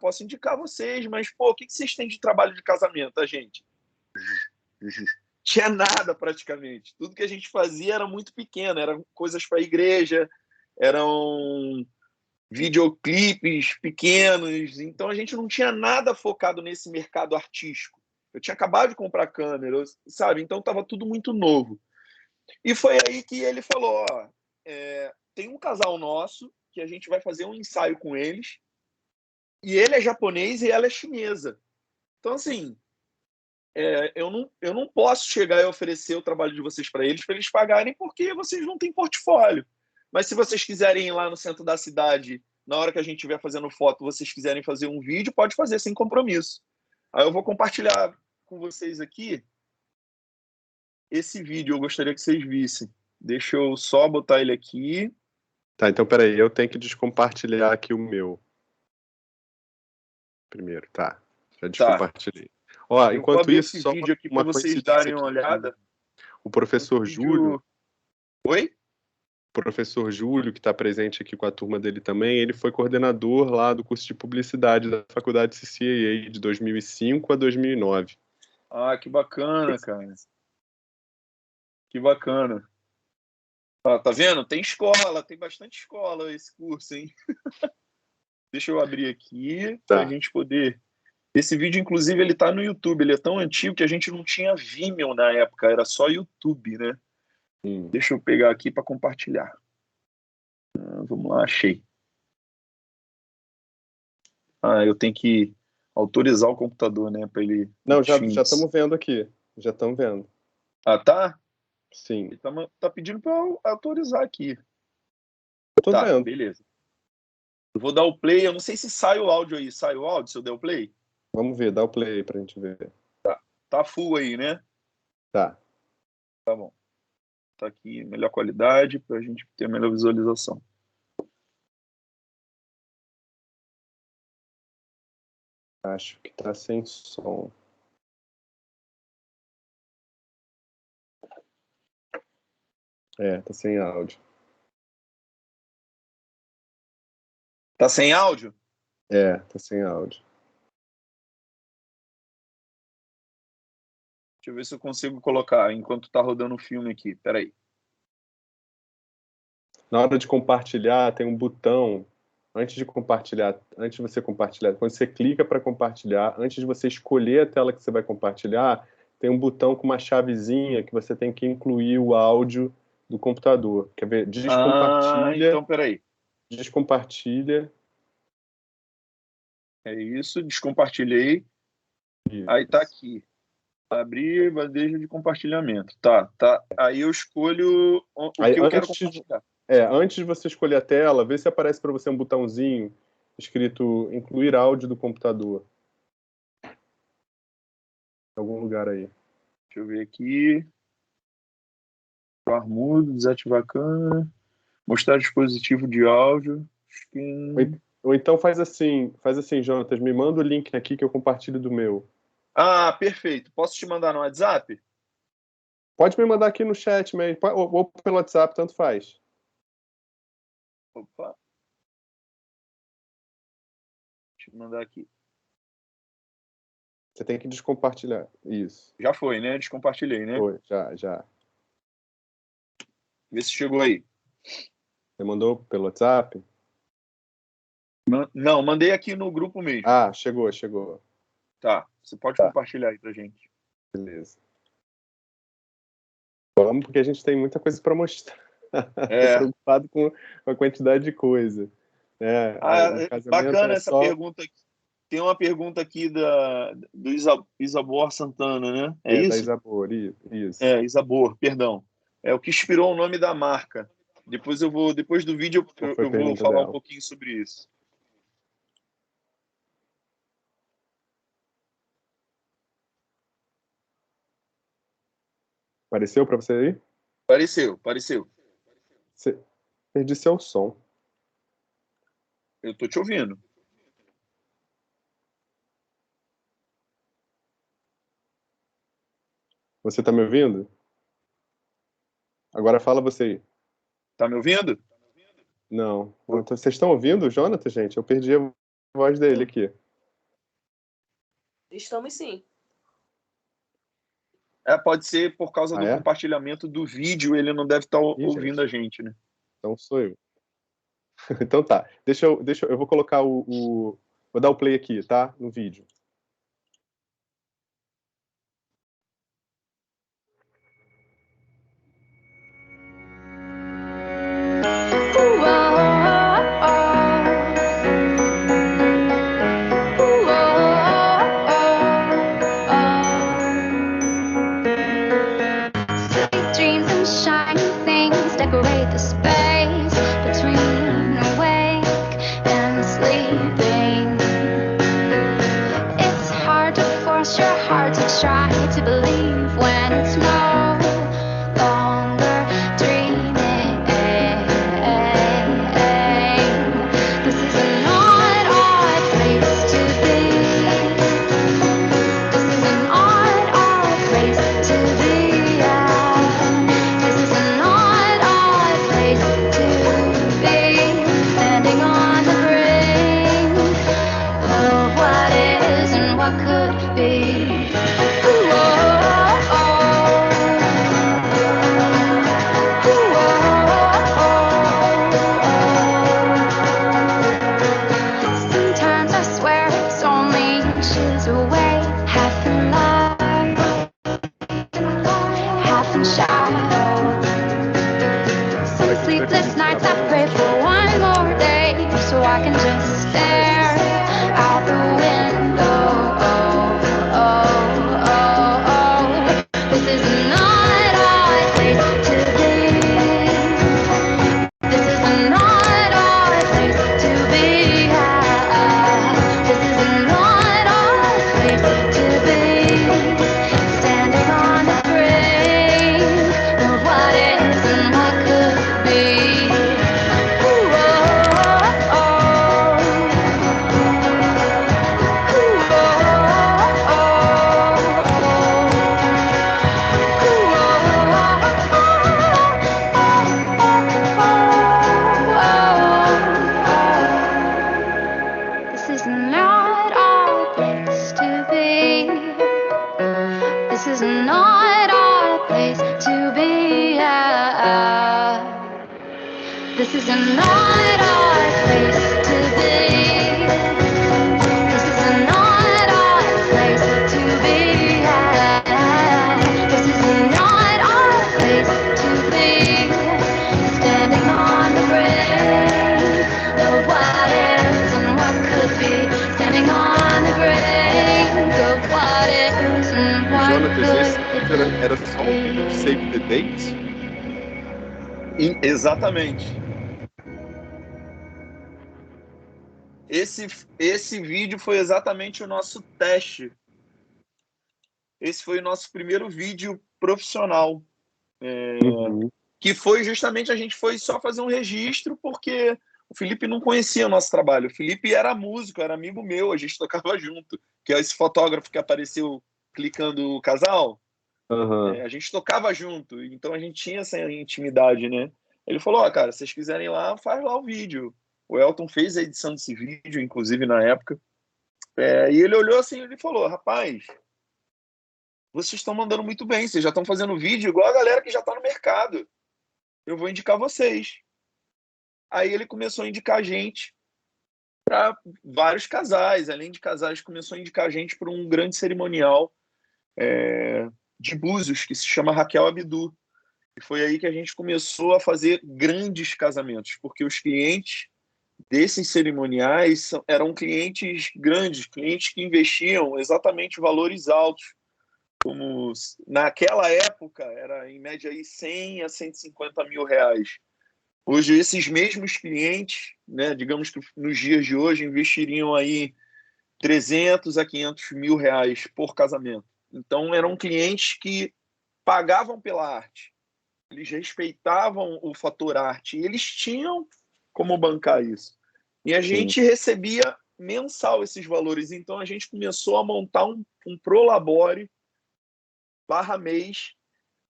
vocês, mas, pô, o que vocês têm de trabalho de casamento, a gente? Tinha nada, praticamente. Tudo que a gente fazia era muito pequeno, eram coisas para a igreja, eram videoclipes pequenos, então a gente não tinha nada focado nesse mercado artístico. Eu tinha acabado de comprar câmera, sabe? Então estava tudo muito novo. E foi aí que ele falou, tem um casal nosso que a gente vai fazer um ensaio com eles, e ele é japonês e ela é chinesa. Então, assim, eu não posso chegar e oferecer o trabalho de vocês para eles pagarem, porque vocês não têm portfólio. Mas se vocês quiserem ir lá no centro da cidade, na hora que a gente estiver fazendo foto, vocês quiserem fazer um vídeo, pode fazer sem compromisso. Aí eu vou compartilhar com vocês aqui esse vídeo, eu gostaria que vocês vissem. Deixa eu só botar ele aqui. Tá, então peraí, eu tenho que descompartilhar aqui o meu. Primeiro, tá. Já descompartilhei. Ó, enquanto isso, esse só vídeo aqui uma para vocês coincidência darem uma aqui. olhada. O professor Júlio. Oi? O professor Júlio, que está presente aqui com a turma dele também, ele foi coordenador lá do curso de publicidade da Faculdade CCAA de 2005 a 2009. Ah, que bacana, cara. Que bacana. Tá vendo? Tem escola, tem bastante escola esse curso, hein? Deixa eu abrir aqui para a gente poder. Esse vídeo, inclusive, ele tá no YouTube. Ele é tão antigo que a gente não tinha Vimeo na época, era só YouTube, né? Deixa eu pegar aqui para compartilhar. Vamos lá, achei. Eu tenho que autorizar o computador, né? Para ele. Não, já estamos vendo aqui. Já estamos vendo. Tá? Sim. Ele tá pedindo para eu autorizar aqui. Tô vendo. Beleza. Eu vou dar o play. Eu não sei se sai o áudio aí. Sai o áudio se eu der o play? Vamos ver, dá o play aí pra gente ver. Tá full aí, né? Tá. Tá bom. Tá aqui, melhor qualidade, pra gente ter melhor visualização. Acho que tá sem som. Tá sem áudio. Tá sem áudio? Tá sem áudio. Deixa eu ver se eu consigo colocar enquanto tá rodando o filme aqui. Peraí. Na hora de compartilhar, tem um botão. Antes de você compartilhar, quando você clica para compartilhar, antes de você escolher a tela que você vai compartilhar, tem um botão com uma chavezinha que você tem que incluir o áudio do computador. Quer ver? Descompartilha. Então, peraí. Descompartilha. É isso, descompartilhei. Isso. Aí tá aqui. Abrir bandeja de compartilhamento. Tá. Aí eu escolho o que eu quero compartilhar. Antes de você escolher a tela, vê se aparece para você um botãozinho escrito incluir áudio do computador. Em algum lugar aí. Deixa eu ver aqui. Mudo, desativar a câmera. Mostrar dispositivo de áudio. Ou então faz assim, Jonatas, me manda o link aqui que eu compartilho do meu. Ah, perfeito. Posso te mandar no WhatsApp? Pode me mandar aqui no chat mesmo, ou pelo WhatsApp, tanto faz. Opa. Deixa eu mandar aqui. Você tem que descompartilhar. Isso. Já foi, né? Descompartilhei, né? Foi, já. Vê se chegou aí. Você mandou pelo WhatsApp? Não, mandei aqui no grupo mesmo. Ah, chegou. Tá, você pode compartilhar aí pra gente. Beleza. Vamos, porque a gente tem muita coisa para mostrar. Tô preocupado com a quantidade de coisa. Bacana essa pergunta aqui. Tem uma pergunta aqui do Isabor Santana, né? É isso? Da Isabor, isso. Isabor, perdão. É o que inspirou o nome da marca. Depois do vídeo eu vou falar um pouquinho sobre isso. Apareceu para você aí? Apareceu. Perdi seu som. Eu tô te ouvindo. Você tá me ouvindo? Agora fala você aí. Tá me ouvindo? Não. Vocês estão ouvindo o Jonathan, gente? Eu perdi a voz dele aqui. Estamos sim. Pode ser por causa do compartilhamento do vídeo, ele não deve estar ouvindo a gente, né? Então sou eu. Então tá. Eu vou colocar vou dar o play aqui, tá? No vídeo. vídeo era só um vídeo de Save the Date? Exatamente. Esse vídeo foi exatamente o nosso teste. Esse foi o nosso primeiro vídeo profissional. Que foi justamente, a gente foi só fazer um registro, porque o Felipe não conhecia o nosso trabalho. O Felipe era músico, era amigo meu, a gente tocava junto. Que é esse fotógrafo que apareceu clicando o casal. A gente tocava junto, então a gente tinha essa intimidade, né? Ele falou, cara, se vocês quiserem lá, faz lá o vídeo. O Elton fez a edição desse vídeo, inclusive, na época. E ele olhou assim e falou, rapaz, vocês estão mandando muito bem, vocês já estão fazendo vídeo igual a galera que já está no mercado. Eu vou indicar vocês. Aí ele começou a indicar a gente para vários casais. Além de casais, começou a indicar a gente para um grande cerimonial de Búzios, que se chama Raquel Abdu. E foi aí que a gente começou a fazer grandes casamentos, porque os clientes desses cerimoniais eram clientes grandes, clientes que investiam exatamente valores altos, como naquela época era em média aí 100 a 150 mil reais. Hoje esses mesmos clientes, né, digamos que nos dias de hoje investiriam aí 300 a 500 mil reais por casamento. Então eram clientes que pagavam pela arte, eles respeitavam o fator arte e eles tinham como bancar isso. E a gente recebia mensal esses valores. Então a gente começou a montar um prolabore /mês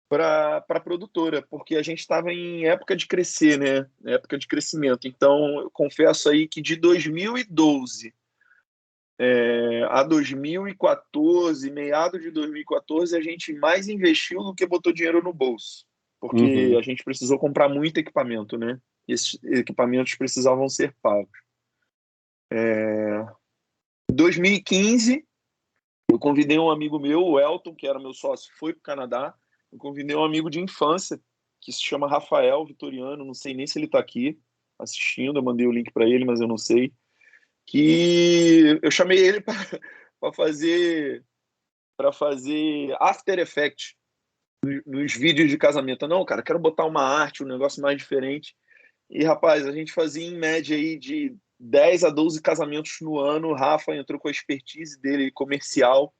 para a produtora, porque a gente estava em época de crescer, né? Época de crescimento. Então eu confesso aí que de 2012 a 2014, meados de 2014, a gente mais investiu do que botou dinheiro no bolso, porque a gente precisou comprar muito equipamento, né? E esses equipamentos precisavam ser pagos. Em 2015, eu convidei um amigo meu, o Elton, que era meu sócio, foi para o Canadá. Eu convidei um amigo de infância, que se chama Rafael Vitoriano, não sei nem se ele está aqui assistindo, eu mandei o link para ele, mas eu não sei. Que eu chamei ele para fazer After Effects nos vídeos de casamento. Não, cara, quero botar uma arte, um negócio mais diferente. E, rapaz, a gente fazia em média aí de 10 a 12 casamentos no ano. O Rafa entrou com a expertise dele comercial,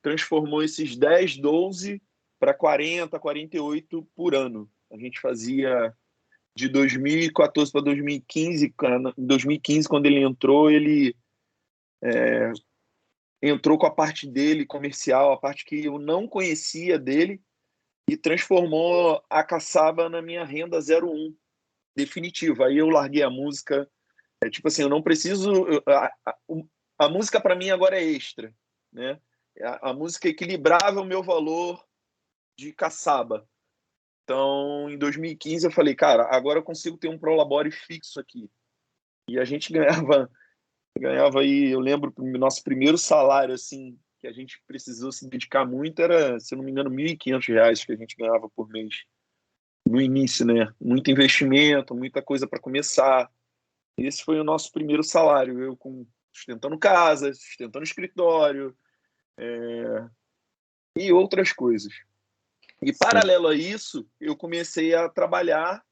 transformou esses 10, 12 para 40, 48 por ano. A gente fazia de 2014 para 2015. Em 2015, quando ele entrou com a parte dele comercial, a parte que eu não conhecia dele, e transformou a caçaba na minha renda 01 definitiva. Aí eu larguei a música. Tipo assim, eu não preciso. A música para mim agora é extra, né? A música equilibrava o meu valor de caçaba. Então, em 2015, eu falei, cara, agora eu consigo ter um prolabore fixo aqui. E a gente ganhava aí, eu lembro, o nosso primeiro salário, assim, que a gente precisou se dedicar muito, era, se eu não me engano, R$ 1.500 que a gente ganhava por mês. No início, né? Muito investimento, muita coisa para começar. Esse foi o nosso primeiro salário, eu sustentando casa, sustentando escritório, e outras coisas. E paralelo a isso, eu comecei a trabalhar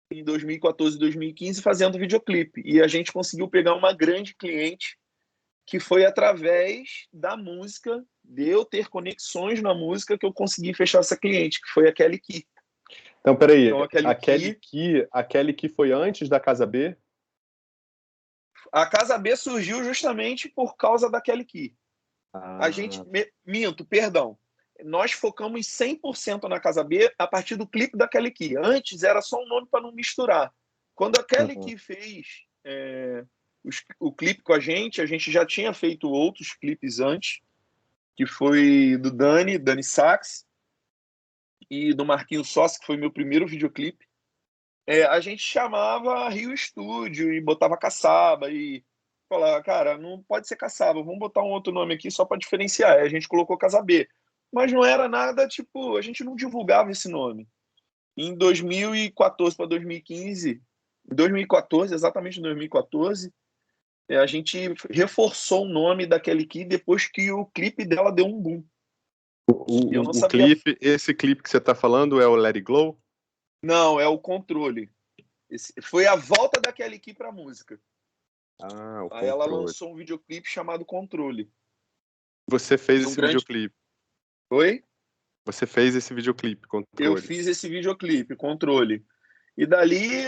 em 2014, 2015 fazendo videoclipe. E a gente conseguiu pegar uma grande cliente que foi através da música, de eu ter conexões na música, que eu consegui fechar essa cliente, que foi a Kelly Key. Então, peraí, Então, a Kelly Key foi antes da Casa B? A Casa B surgiu justamente por causa da Kelly Key. A gente... Minto, perdão. Nós focamos 100% na Casa B a partir do clipe da Kelly Key. Antes era só um nome para não misturar. Quando a Kelly Key fez o clipe com a gente já tinha feito outros clipes antes, que foi do Dani Sachs, e do Marquinhos Sossi, que foi meu primeiro videoclipe. A gente chamava Rio Estúdio e botava Caçaba e falava, cara, não pode ser Caçaba, vamos botar um outro nome aqui só para diferenciar. Aí a gente colocou Casa B. Mas não era nada, tipo, a gente não divulgava esse nome. Em 2014 para 2015, em 2014, exatamente em 2014, a gente reforçou o nome da Kelly Key depois que o clipe dela deu um boom. Eu não O sabia. clipe, esse clipe que você está falando é o Let It Glow? Não, é o Controle. Foi a volta da Kelly Key pra música. Ah, o Aí ela Controle. lançou um videoclipe chamado Controle. Você fez Um esse grande... videoclipe? Oi? Você fez esse videoclipe, Controle? Eu fiz esse videoclipe, Controle. E dali,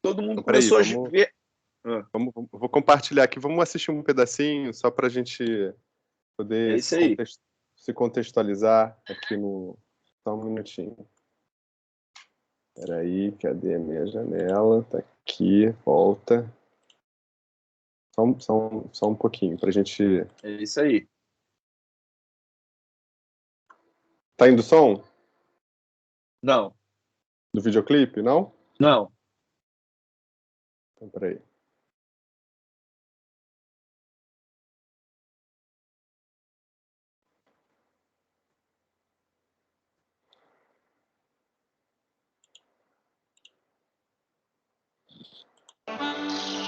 todo mundo Então, peraí, começou a ver... vou compartilhar aqui. Vamos assistir um pedacinho, só para a gente É poder isso aí. se contextualizar aqui no... Só um minutinho. Peraí, cadê a minha janela? Tá aqui, volta. Só um pouquinho, pra gente... É isso aí. Tá indo som? Não. Do videoclipe, não? Não. Então, peraí.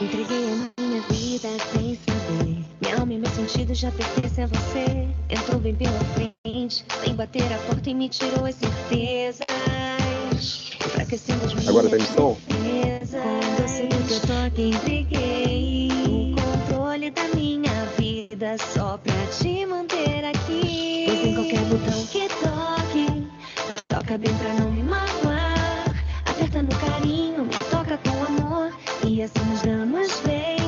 Entreguei a minha vida sem saber. Minha alma e meu sentido já pertencem a você. Entrou bem pela frente, sem bater a porta e me tirou as certezas. Enfraquecendo as minhas Agora tá indo som? defesas. Quando eu sei que eu toque, entreguei o controle da minha vida só pra te manter aqui. Pois em qualquer botão que toca bem pra não me magoar. Aperta no carinho, me toca com amor. E assim nos damos bem.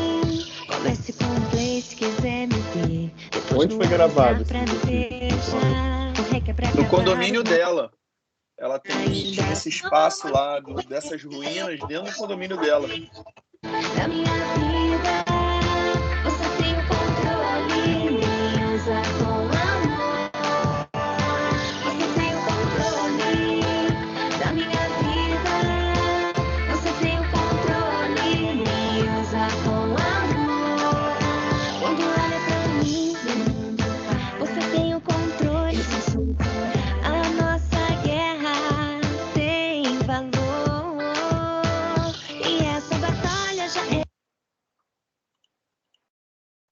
Comece com um play se quiser me ver. Depois Onde foi gravado esse pra me videoclipe? beijar. O rec é pra No acabar, condomínio o dela. Ela tinha esse espaço lá, dessas ruínas, dentro do condomínio dela. da minha vida. Você tem o controle, me usa com amor. Você tem o controle da minha vida. Você tem o controle, me usa com amor. Quando olha pra mim, você tem o controle. A nossa guerra tem valor. E essa batalha já é.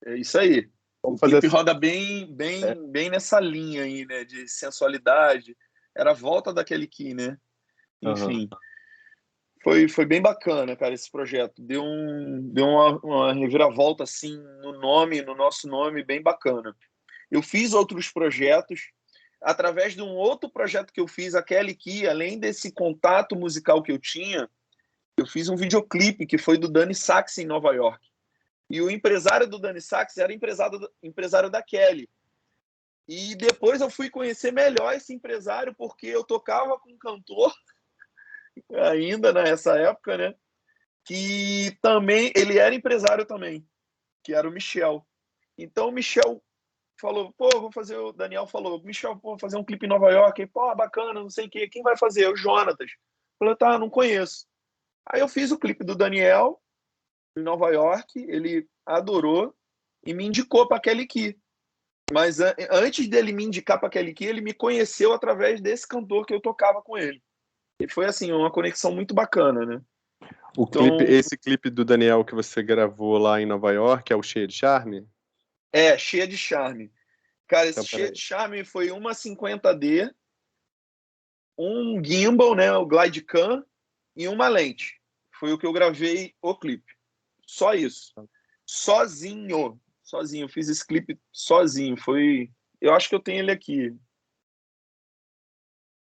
É isso aí. Vamos O fazer clipe assim. roda bem nessa linha aí, né? De sensualidade. Era a volta daquele Key, né? Enfim. Foi bem bacana, cara, esse projeto. Deu uma reviravolta, assim, no nome, no nosso nome, bem bacana. Eu fiz outros projetos. Através de um outro projeto que eu fiz, a Kelly Key, além desse contato musical que eu tinha, eu fiz um videoclipe que foi do Danny Sachs em Nova York. E o empresário do Danny Sachs era empresário da Kelly. E depois eu fui conhecer melhor esse empresário, porque eu tocava com um cantor, ainda nessa época, né? Que também, ele era empresário também, que era o Michel. Então o Michel falou, pô, o Daniel falou, Michel, vou fazer um clipe em Nova York. E, pô, bacana, não sei o quê. Quem vai fazer? O Jonatas. Falei, tá, não conheço. Aí eu fiz o clipe do Daniel em Nova York, ele adorou e me indicou para Kelly Key. Mas antes dele me indicar para Kelly Key, ele me conheceu através desse cantor que eu tocava com ele. E foi assim, uma conexão muito bacana, né? Esse clipe do Daniel que você gravou lá em Nova York é o Cheia de Charme? É, Cheia de Charme. Cara, esse Então, Cheia de Charme foi uma 50D, um gimbal, né, o Glidecam, e uma lente. Foi o que eu gravei o clipe. Só isso. Sozinho. Fiz esse clipe sozinho. Eu acho que eu tenho ele aqui.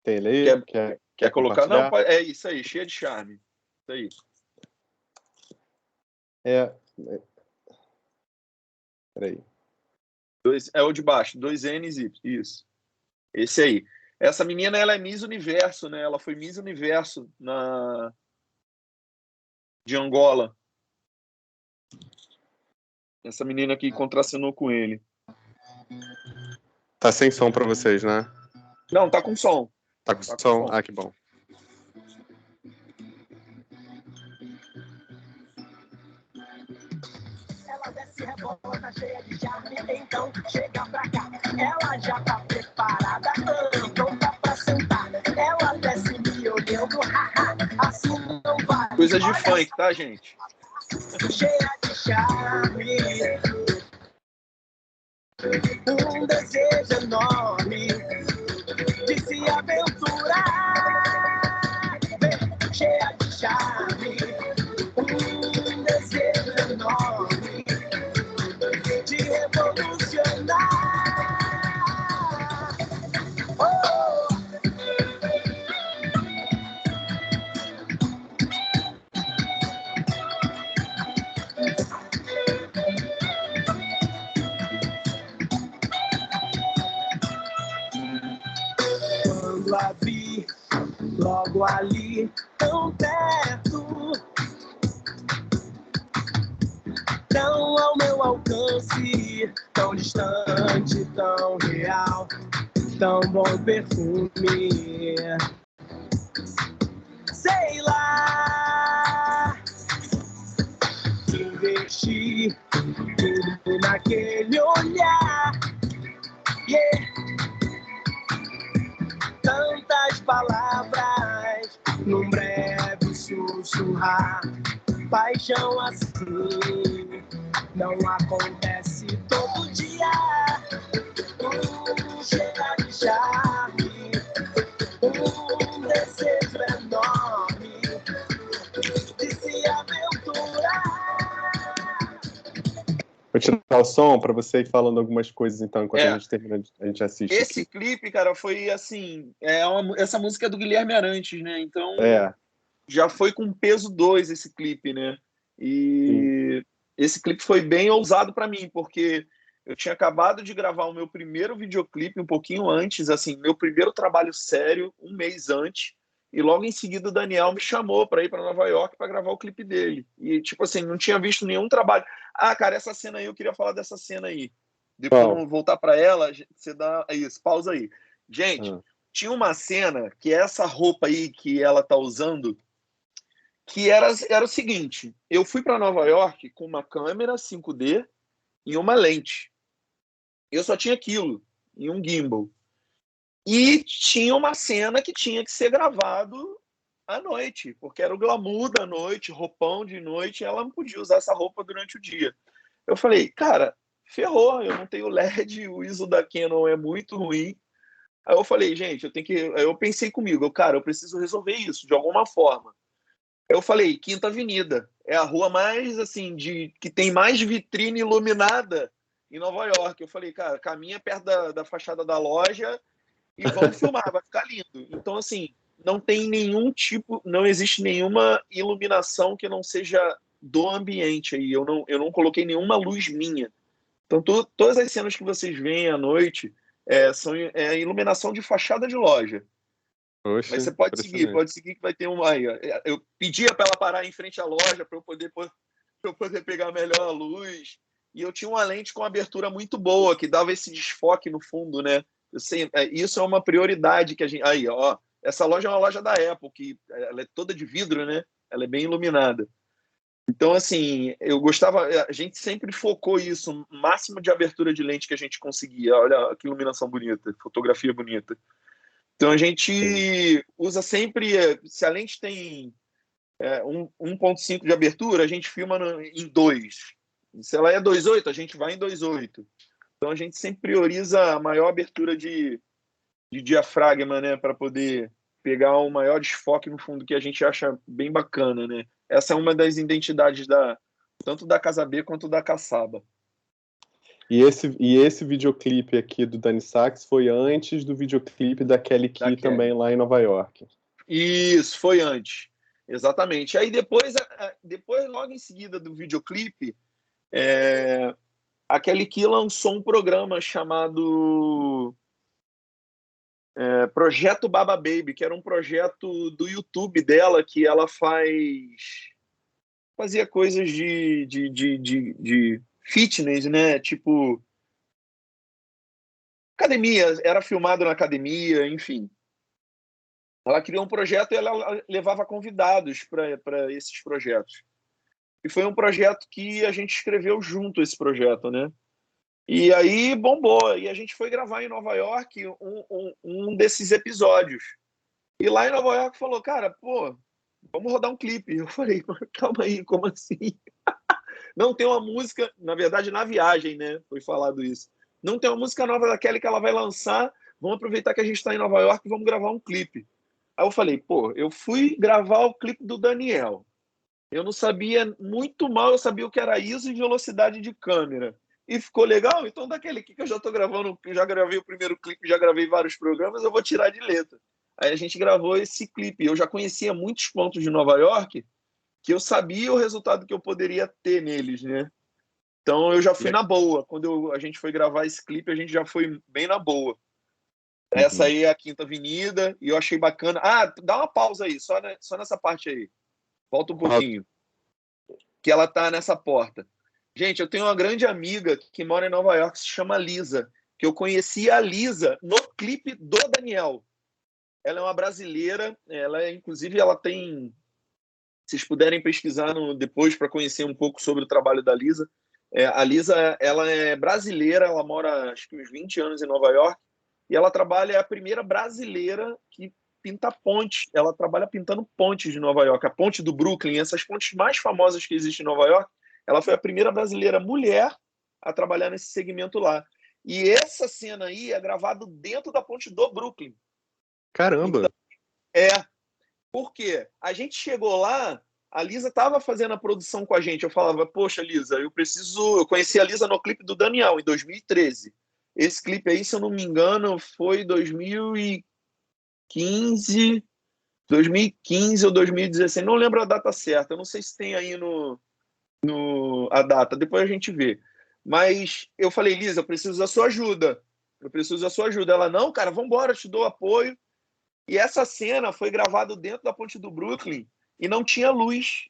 Tem ele aí? Quer colocar? Não, compartilhar? é isso aí, Cheia de Charme. Isso aí. Peraí. É o de baixo, 2 N's e isso. Esse aí. Essa menina, ela é Miss Universo, né? Ela foi Miss Universo de Angola. Essa menina que contracenou com ele. Tá sem som pra vocês, né? Não, tá com som. Tá com som? Ah, que bom. Ela desce rebolada, cheia de charme, então chega pra cá. Ela já tá preparada, pronta pra sentar. Ela desce me olhando, haha, assim não vai. Coisa de funk, tá, gente? Cheia de charme, um desejo enorme. revolucionar. Oh! Quando a vi, logo ali, tão perto, tão ao meu alcance, tão distante, tão real, tão bom perfume. Sei lá, investi tudo naquele olhar. Yeah. Tantas palavras num breve sussurrar. Paixão assim não acontece todo dia. Cheira de charme, desejo enorme de se aventurar. Vou tirar o som para você ir falando algumas coisas, então, enquanto a gente termina, a gente assiste. Esse clipe, cara, foi assim... essa música é do Guilherme Arantes, né? Então, já foi com peso 2 esse clipe, né? E esse clipe foi bem ousado para mim, porque eu tinha acabado de gravar o meu primeiro videoclipe um pouquinho antes, assim, meu primeiro trabalho sério, um mês antes, e logo em seguida o Daniel me chamou para ir para Nova York para gravar o clipe dele. E, tipo assim, não tinha visto nenhum trabalho. Ah, cara, essa cena aí, eu queria falar dessa cena aí. Depois eu não voltar para ela, você dá isso, pausa aí. Gente, tinha uma cena que essa roupa aí que ela tá usando, que era o seguinte, eu fui para Nova York com uma câmera 5D e uma lente. Eu só tinha aquilo, e um gimbal. E tinha uma cena que tinha que ser gravado à noite, porque era o glamour da noite, roupão de noite, e ela não podia usar essa roupa durante o dia. Eu falei, cara, ferrou, eu não tenho LED, o ISO da Canon é muito ruim. Aí eu falei, gente, eu pensei comigo, cara, eu preciso resolver isso de alguma forma. Eu falei, Quinta Avenida, é a rua mais, assim, que tem mais vitrine iluminada em Nova York. Eu falei, cara, caminha perto da fachada da loja e vamos filmar, vai ficar lindo. Então, assim, não tem nenhum tipo, não existe nenhuma iluminação que não seja do ambiente aí. Eu não coloquei nenhuma luz minha. Então, todas as cenas que vocês veem à noite são iluminação de fachada de loja. Oxe, mas você pode seguir que vai ter uma aí. Eu pedia para ela parar em frente à loja para eu poder pegar melhor a luz. E eu tinha uma lente com abertura muito boa, que dava esse desfoque no fundo, né? Eu sei, isso é uma prioridade que a gente... Aí, ó, essa loja é uma loja da Apple, que ela é toda de vidro, né? Ela é bem iluminada. Então, assim, eu gostava... A gente sempre focou isso, o máximo de abertura de lente que a gente conseguia. Olha que iluminação bonita, fotografia bonita. Então, a gente usa sempre... Se a lente tem 1.5 de abertura, a gente filma em 2. Se ela é 2.8, a gente vai em 2.8. Então, a gente sempre prioriza a maior abertura de diafragma, né, para poder pegar o maior desfoque no fundo, que a gente acha bem bacana, né? Essa é uma das identidades tanto da Casa B quanto da Caçaba. E esse videoclipe aqui do Dani Sachs foi antes do videoclipe da Kelly Key também lá em Nova York. Isso, foi antes. Exatamente. Aí depois logo em seguida do videoclipe, a Kelly Key lançou um programa chamado Projeto Baba Baby, que era um projeto do YouTube dela, que ela fazia coisas de fitness, né? Tipo, academia, era filmado na academia, enfim. Ela criou um projeto e ela levava convidados para esses projetos. E foi um projeto que a gente escreveu junto, esse projeto, né? E aí bombou. E a gente foi gravar em Nova York um desses episódios. E lá em Nova York falou, cara, pô, vamos rodar um clipe. Eu falei, calma aí, como assim? Não tem uma música, na verdade, na viagem, né? Foi falado isso. Não tem uma música nova da Kelly que ela vai lançar. Vamos aproveitar que a gente está em Nova York e vamos gravar um clipe. Aí eu falei, pô, eu fui gravar o clipe do Daniel. Eu não sabia, muito mal, eu sabia o que era ISO e velocidade de câmera. e ficou legal, então daquele que eu já tô gravando, eu já gravei o primeiro clipe, já gravei vários programas, eu vou tirar de letra. Aí a gente gravou esse clipe. Eu já conhecia muitos pontos de Nova York que eu sabia o resultado que eu poderia ter neles, né? Então eu já fui na boa. Quando a gente foi gravar esse clipe, a gente já foi bem na boa. Essa aí é a Quinta Avenida e eu achei bacana. Ah, dá uma pausa aí, só nessa parte aí. Volta um pouquinho. Que ela tá nessa porta. Gente, eu tenho uma grande amiga que mora em Nova York, se chama Lisa, que eu conheci a Lisa no clipe do Daniel. Ela é uma brasileira, inclusive ela tem... Se vocês puderem pesquisar depois para conhecer um pouco sobre o trabalho da Lisa. A Lisa, ela é brasileira, ela mora acho que uns 20 anos em Nova York, e ela trabalha, é a primeira brasileira que pinta pontes. Ela trabalha pintando pontes de Nova York, a ponte do Brooklyn, essas pontes mais famosas que existem em Nova York. Ela foi a primeira brasileira mulher a trabalhar nesse segmento lá. E essa cena aí é gravada dentro da ponte do Brooklyn. Caramba! Então, por quê? A gente chegou lá, a Lisa estava fazendo a produção com a gente. Eu falava, poxa, Lisa, eu conheci a Lisa no clipe do Daniel, em 2013. Esse clipe aí, se eu não me engano, foi 2015 ou 2016. Não lembro a data certa. Eu não sei se tem aí a data. Depois a gente vê. Mas eu falei, Lisa, eu preciso da sua ajuda. Ela, não, cara, vambora, eu te dou apoio. E essa cena foi gravada dentro da ponte do Brooklyn e não tinha luz.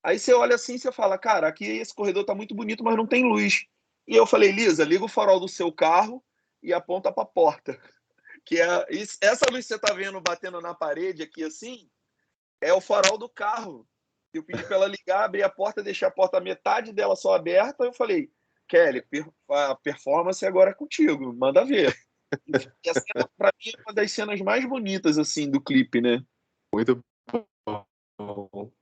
Aí você olha assim e você fala, cara, aqui esse corredor tá muito bonito, mas não tem luz. E eu falei, Lisa, liga o farol do seu carro e aponta para a porta. Essa luz que você tá vendo batendo na parede aqui assim, é o farol do carro. Eu pedi para ela ligar, abrir a porta, deixar a porta metade dela só aberta. Eu falei, Kelly, a performance agora é contigo, manda ver. E a cena, pra mim, é uma das cenas mais bonitas, assim, do clipe, né? Muito bom.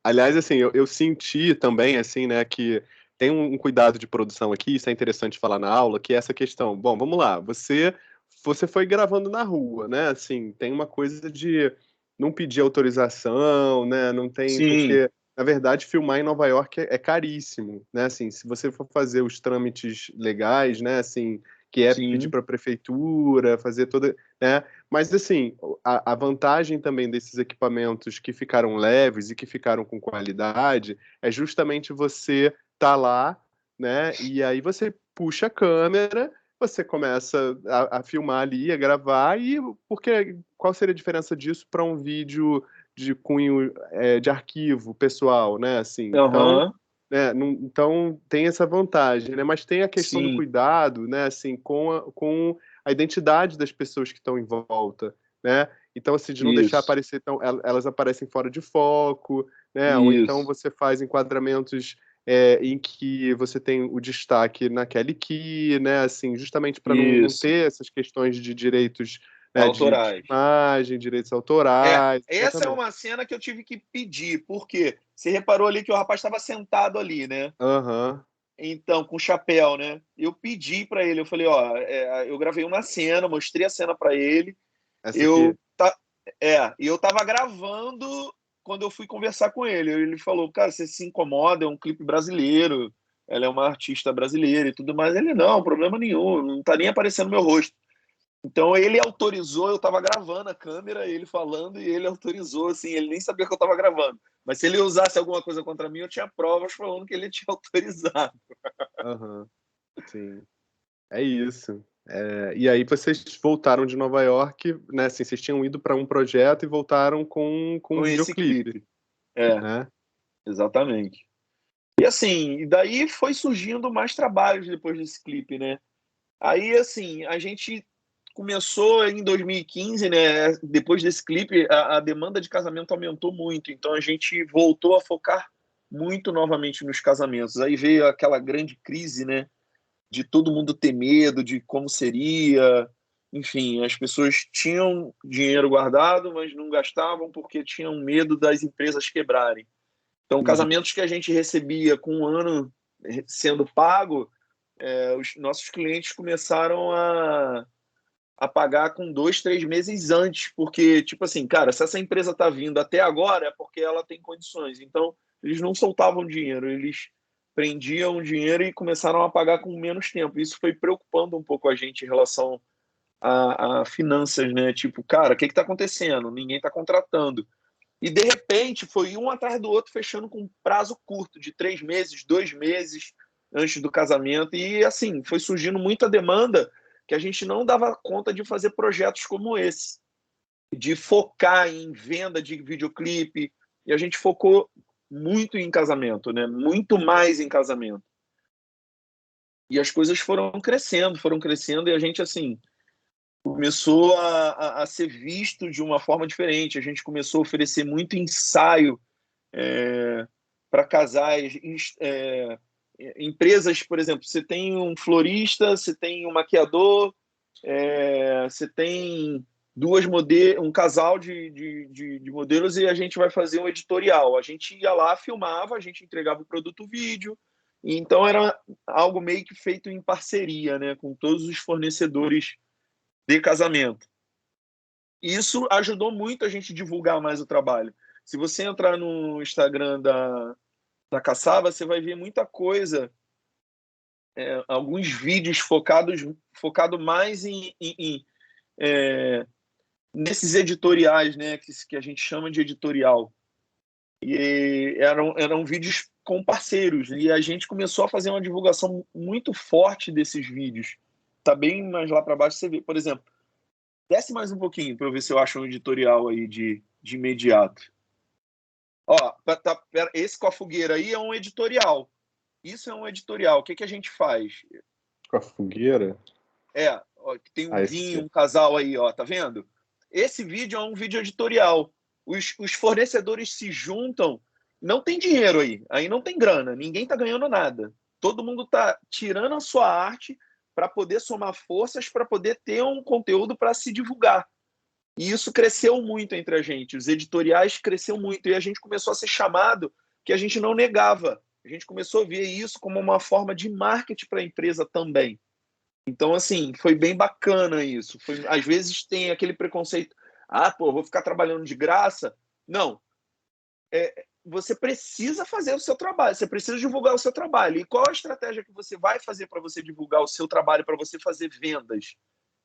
Aliás, assim, eu senti também, assim, né, que tem um cuidado de produção aqui, isso é interessante falar na aula, que é essa questão. Bom, vamos lá, você foi gravando na rua, né, assim, tem uma coisa de não pedir autorização, né, não tem, Sim. porque, na verdade, filmar em Nova York é caríssimo, né, assim, se você for fazer os trâmites legais, né, assim, que é Sim. pedir para a prefeitura, fazer toda, né, mas, assim, a vantagem também desses equipamentos que ficaram leves e que ficaram com qualidade é justamente você tá lá, né? E aí você puxa a câmera, você começa a filmar ali, a gravar, e qual seria a diferença disso para um vídeo de cunho de arquivo pessoal, né? Assim, então, né, então tem essa vantagem, né? Mas tem a questão do Sim. cuidado, né? Assim, com a identidade das pessoas que estão em volta, né? Então, assim, de não deixar aparecer elas aparecem fora de foco, né? Ou então você faz enquadramentos em que você tem o destaque na Kelly Key, né? Assim, justamente para não ter essas questões de direitos, né, autorais. de imagem, direitos autorais. Essa exatamente. é uma cena que eu tive que pedir, porque você reparou ali que o rapaz estava sentado ali, né? Aham. Então, com chapéu, né? Eu pedi para ele, eu falei, ó, eu gravei uma cena, mostrei a cena para ele. Essa aqui. E eu tava gravando quando eu fui conversar com ele. Ele falou, cara, você se incomoda, é um clipe brasileiro, ela é uma artista brasileira e tudo mais. Ele, não, problema nenhum, não tá nem aparecendo meu rosto. Então ele autorizou, eu tava gravando a câmera, ele falando, e ele autorizou, assim, ele nem sabia que eu tava gravando. Mas se ele usasse alguma coisa contra mim, eu tinha provas falando que ele tinha autorizado. Aham. Sim. É isso. E aí vocês voltaram de Nova York, né? Assim, vocês tinham ido para um projeto e voltaram com um esse videoclipe. clipe. Né? Exatamente. E assim, daí foi surgindo mais trabalhos depois desse clipe, né? Aí, assim, a gente começou em 2015, né? Depois desse clipe, a demanda de casamento aumentou muito. Então, a gente voltou a focar muito novamente nos casamentos. Aí veio aquela grande crise, né? De todo mundo ter medo de como seria. Enfim, as pessoas tinham dinheiro guardado, mas não gastavam porque tinham medo das empresas quebrarem. Então, casamentos que a gente recebia com um ano sendo pago, os nossos clientes começaram a pagar com 2, 3 meses antes, porque, tipo assim, cara, se essa empresa está vindo até agora é porque ela tem condições. Então, eles não soltavam dinheiro, eles prendiam o dinheiro e começaram a pagar com menos tempo. Isso foi preocupando um pouco a gente em relação a finanças, né? Tipo, cara, o que está acontecendo? Ninguém está contratando. E, de repente, foi um atrás do outro, fechando com um prazo curto, de 3 meses, 2 meses antes do casamento. E, assim, foi surgindo muita demanda que a gente não dava conta de fazer projetos como esse, de focar em venda de videoclipe. E a gente focou muito em casamento, né? Muito mais em casamento. E as coisas foram crescendo, e a gente, assim, começou a ser visto de uma forma diferente. A gente começou a oferecer muito ensaio para casais. Empresas, por exemplo, você tem um florista, você tem um maquiador, você tem um casal de modelos, e a gente vai fazer um editorial. A gente ia lá, filmava, a gente entregava o produto vídeo. Então era algo meio que feito em parceria, né, com todos os fornecedores de casamento. Isso ajudou muito a gente divulgar mais o trabalho. Se você entrar no Instagram da Caçava, você vai ver muita coisa, alguns vídeos focado mais nesses editoriais, né, que a gente chama de editorial. E eram vídeos com parceiros, e a gente começou a fazer uma divulgação muito forte desses vídeos. Tá bem mais lá para baixo, você vê, por exemplo, desce mais um pouquinho para eu ver se eu acho um editorial aí de imediato. Ó, esse com a fogueira aí é um editorial. Isso é um editorial. O que a gente faz? Com a fogueira? Ó, tem um vinho, um casal aí, ó, tá vendo? Esse vídeo é um vídeo editorial. Os fornecedores se juntam, não tem dinheiro aí não tem grana, ninguém tá ganhando nada. Todo mundo tá tirando a sua arte para poder somar forças, para poder ter um conteúdo para se divulgar. E isso cresceu muito entre a gente. Os editoriais cresceu muito, e a gente começou a ser chamado, que a gente não negava. A gente começou a ver isso como uma forma de marketing para a empresa também. Então, assim, foi bem bacana isso. Às vezes tem aquele preconceito, vou ficar trabalhando de graça. Não. Você precisa fazer o seu trabalho, você precisa divulgar o seu trabalho. E qual a estratégia que você vai fazer para você divulgar o seu trabalho, para você fazer vendas?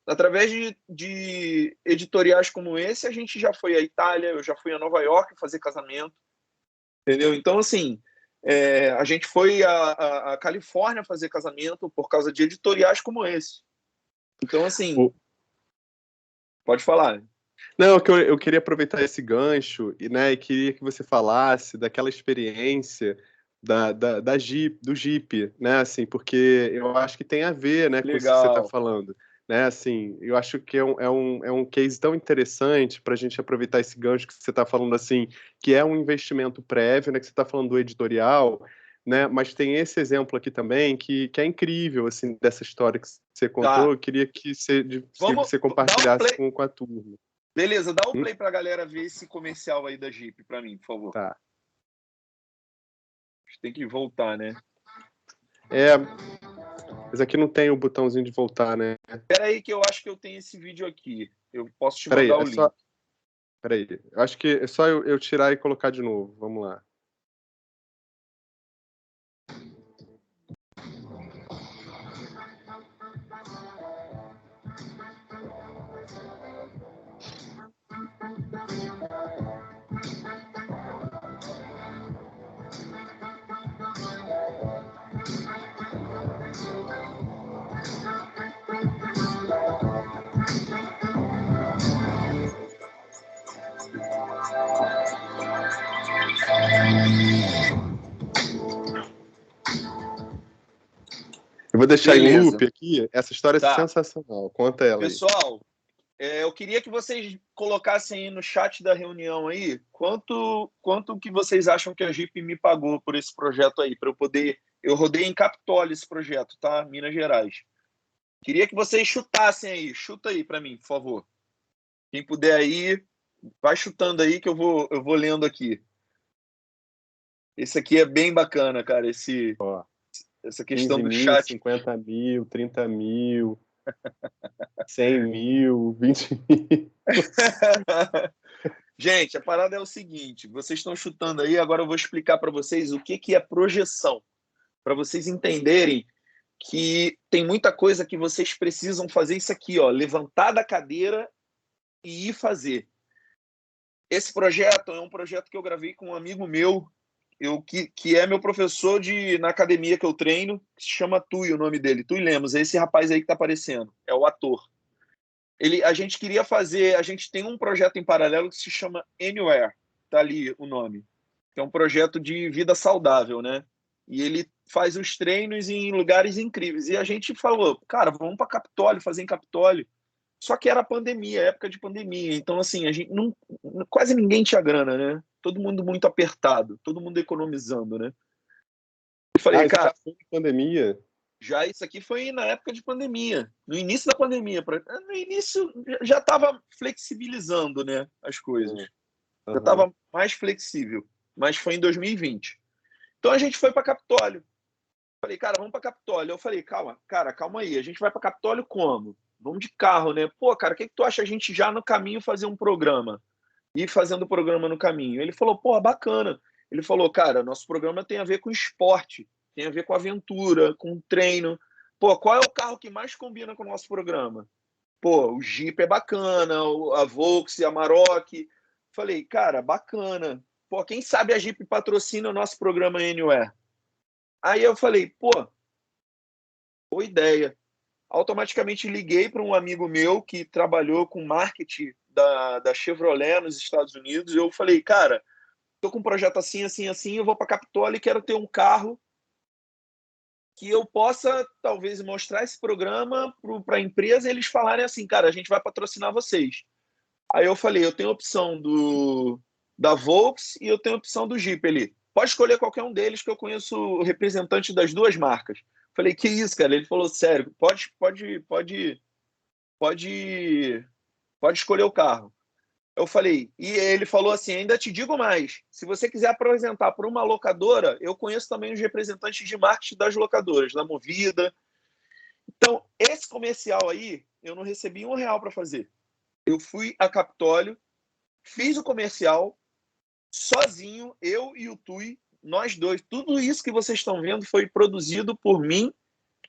Através de editoriais como esse, a gente já foi à Itália, eu já fui a Nova York fazer casamento, entendeu? Então, assim, a gente foi à Califórnia fazer casamento por causa de editoriais como esse. Então, assim, pode falar. Não, que eu queria aproveitar esse gancho e queria que você falasse daquela experiência do Jeep, né? Assim, porque eu acho que tem a ver, né, com isso que você está falando. Né, assim, eu acho que é um case tão interessante para a gente aproveitar esse gancho que você está falando, assim, que é um investimento prévio, né, que você está falando do editorial, né, mas tem esse exemplo aqui também que é incrível, assim, dessa história que você contou. Eu queria que você compartilhasse com a turma. Beleza, dá um play para a galera ver esse comercial aí da Jeep para mim, por favor. Tá. Tem que voltar, né? Mas aqui não tem o botãozinho de voltar, né? Espera aí que eu acho que eu tenho esse vídeo aqui. Eu posso te mandar o link. Espera aí. Eu acho que é só eu tirar e colocar de novo. Vamos lá. Eu vou deixar em loop aqui. Essa história é sensacional. Conta ela aí. Pessoal, eu queria que vocês colocassem aí no chat da reunião aí quanto que vocês acham que a Jeep me pagou por esse projeto aí, para eu poder... Eu rodei em Capitólio esse projeto, tá? Minas Gerais. Queria que vocês chutassem aí. Chuta aí para mim, por favor. Quem puder aí, vai chutando aí que eu vou lendo aqui. Esse aqui é bem bacana, cara. Essa questão do chat. 50 mil, 30 mil, 100 mil, 20 mil. Gente, a parada é o seguinte. Vocês estão chutando aí, agora eu vou explicar para vocês o que é projeção. para vocês entenderem que tem muita coisa que vocês precisam fazer isso aqui, ó, levantar da cadeira e ir fazer. Esse projeto é um projeto que eu gravei com um amigo meu, que é meu professor na academia que eu treino, que se chama Tui, o nome dele, Tui Lemos, é esse rapaz aí que tá aparecendo, é o ator. A gente queria fazer, a gente tem um projeto em paralelo que se chama Anywhere, tá ali o nome, que é um projeto de vida saudável, né? E ele faz os treinos em lugares incríveis. E a gente falou, cara, vamos para Capitólio, fazer em Capitólio. Só que era pandemia, época de pandemia. Então, assim, a gente quase ninguém tinha grana, né? Todo mundo muito apertado, todo mundo economizando, né? Eu falei, cara, já foi pandemia. já isso aqui foi na época de pandemia, no início da pandemia. No início já estava flexibilizando, né, as coisas. Já estava mais flexível, mas foi em 2020. Então a gente foi para Capitólio. Falei, cara, vamos para Capitólio. Eu falei, calma aí, a gente vai para Capitólio como? Vamos de carro, né? Pô, cara, o que tu acha a gente já no caminho fazer um programa? Ir fazendo o programa no caminho. Ele falou, pô, bacana. Ele falou, cara, nosso programa tem a ver com esporte, tem a ver com aventura, com treino. Pô, qual é o carro que mais combina com o nosso programa? Pô, o Jeep é bacana, a Volks, a Amarok. Falei, cara, bacana. Pô, quem sabe a Jeep patrocina o nosso programa Anywhere? Aí eu falei, pô, boa ideia. Automaticamente liguei para um amigo meu que trabalhou com marketing da Chevrolet nos Estados Unidos. E eu falei, cara, tô com um projeto assim, assim, assim, eu vou para Capitólio e quero ter um carro que eu possa, talvez, mostrar esse programa para a empresa e eles falarem assim, cara, a gente vai patrocinar vocês. Aí eu falei, eu tenho a opção da Volks e eu tenho a opção do Jeep ali. Pode escolher qualquer um deles, que eu conheço o representante das duas marcas. Falei, que isso, cara? Ele falou, sério, pode escolher o carro. Eu falei, e ele falou assim, ainda te digo mais, se você quiser apresentar para uma locadora, eu conheço também os representantes de marketing das locadoras, da Movida. Então, esse comercial aí, eu não recebi R$1 para fazer. Eu fui a Capitólio, fiz o comercial sozinho, eu e o Tui, nós dois. Tudo isso que vocês estão vendo foi produzido por mim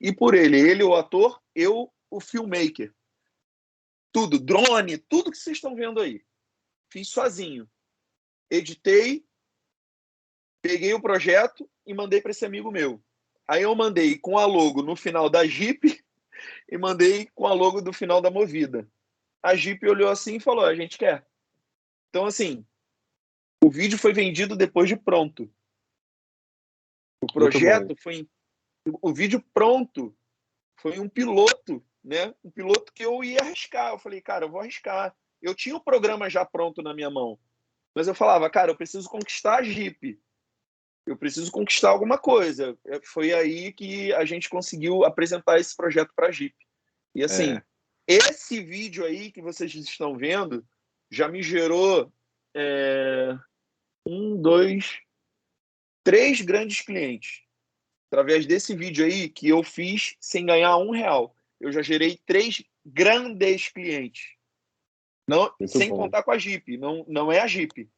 e por ele. Ele, o ator, eu, o filmmaker. Tudo, drone, tudo que vocês estão vendo aí. Fiz sozinho. Editei, peguei o projeto e mandei para esse amigo meu. Aí eu mandei com a logo no final da Jeep e mandei com a logo do final da Movida. A Jeep olhou assim e falou, a gente quer. Então, assim, o vídeo foi vendido depois de pronto. O projeto foi... O vídeo pronto foi um piloto, né? Um piloto que eu ia arriscar. Eu falei, cara, eu vou arriscar. Eu tinha o programa já pronto na minha mão. Mas eu falava, cara, eu preciso conquistar a Jeep. Eu preciso conquistar alguma coisa. Foi aí que a gente conseguiu apresentar esse projeto para a Jeep. E assim, esse vídeo aí que vocês estão vendo já me gerou 3 grandes clientes. Através desse vídeo aí que eu fiz sem ganhar R$1. Eu já gerei 3 grandes clientes. Não, sem contar com a Jeep. Não é a Jeep.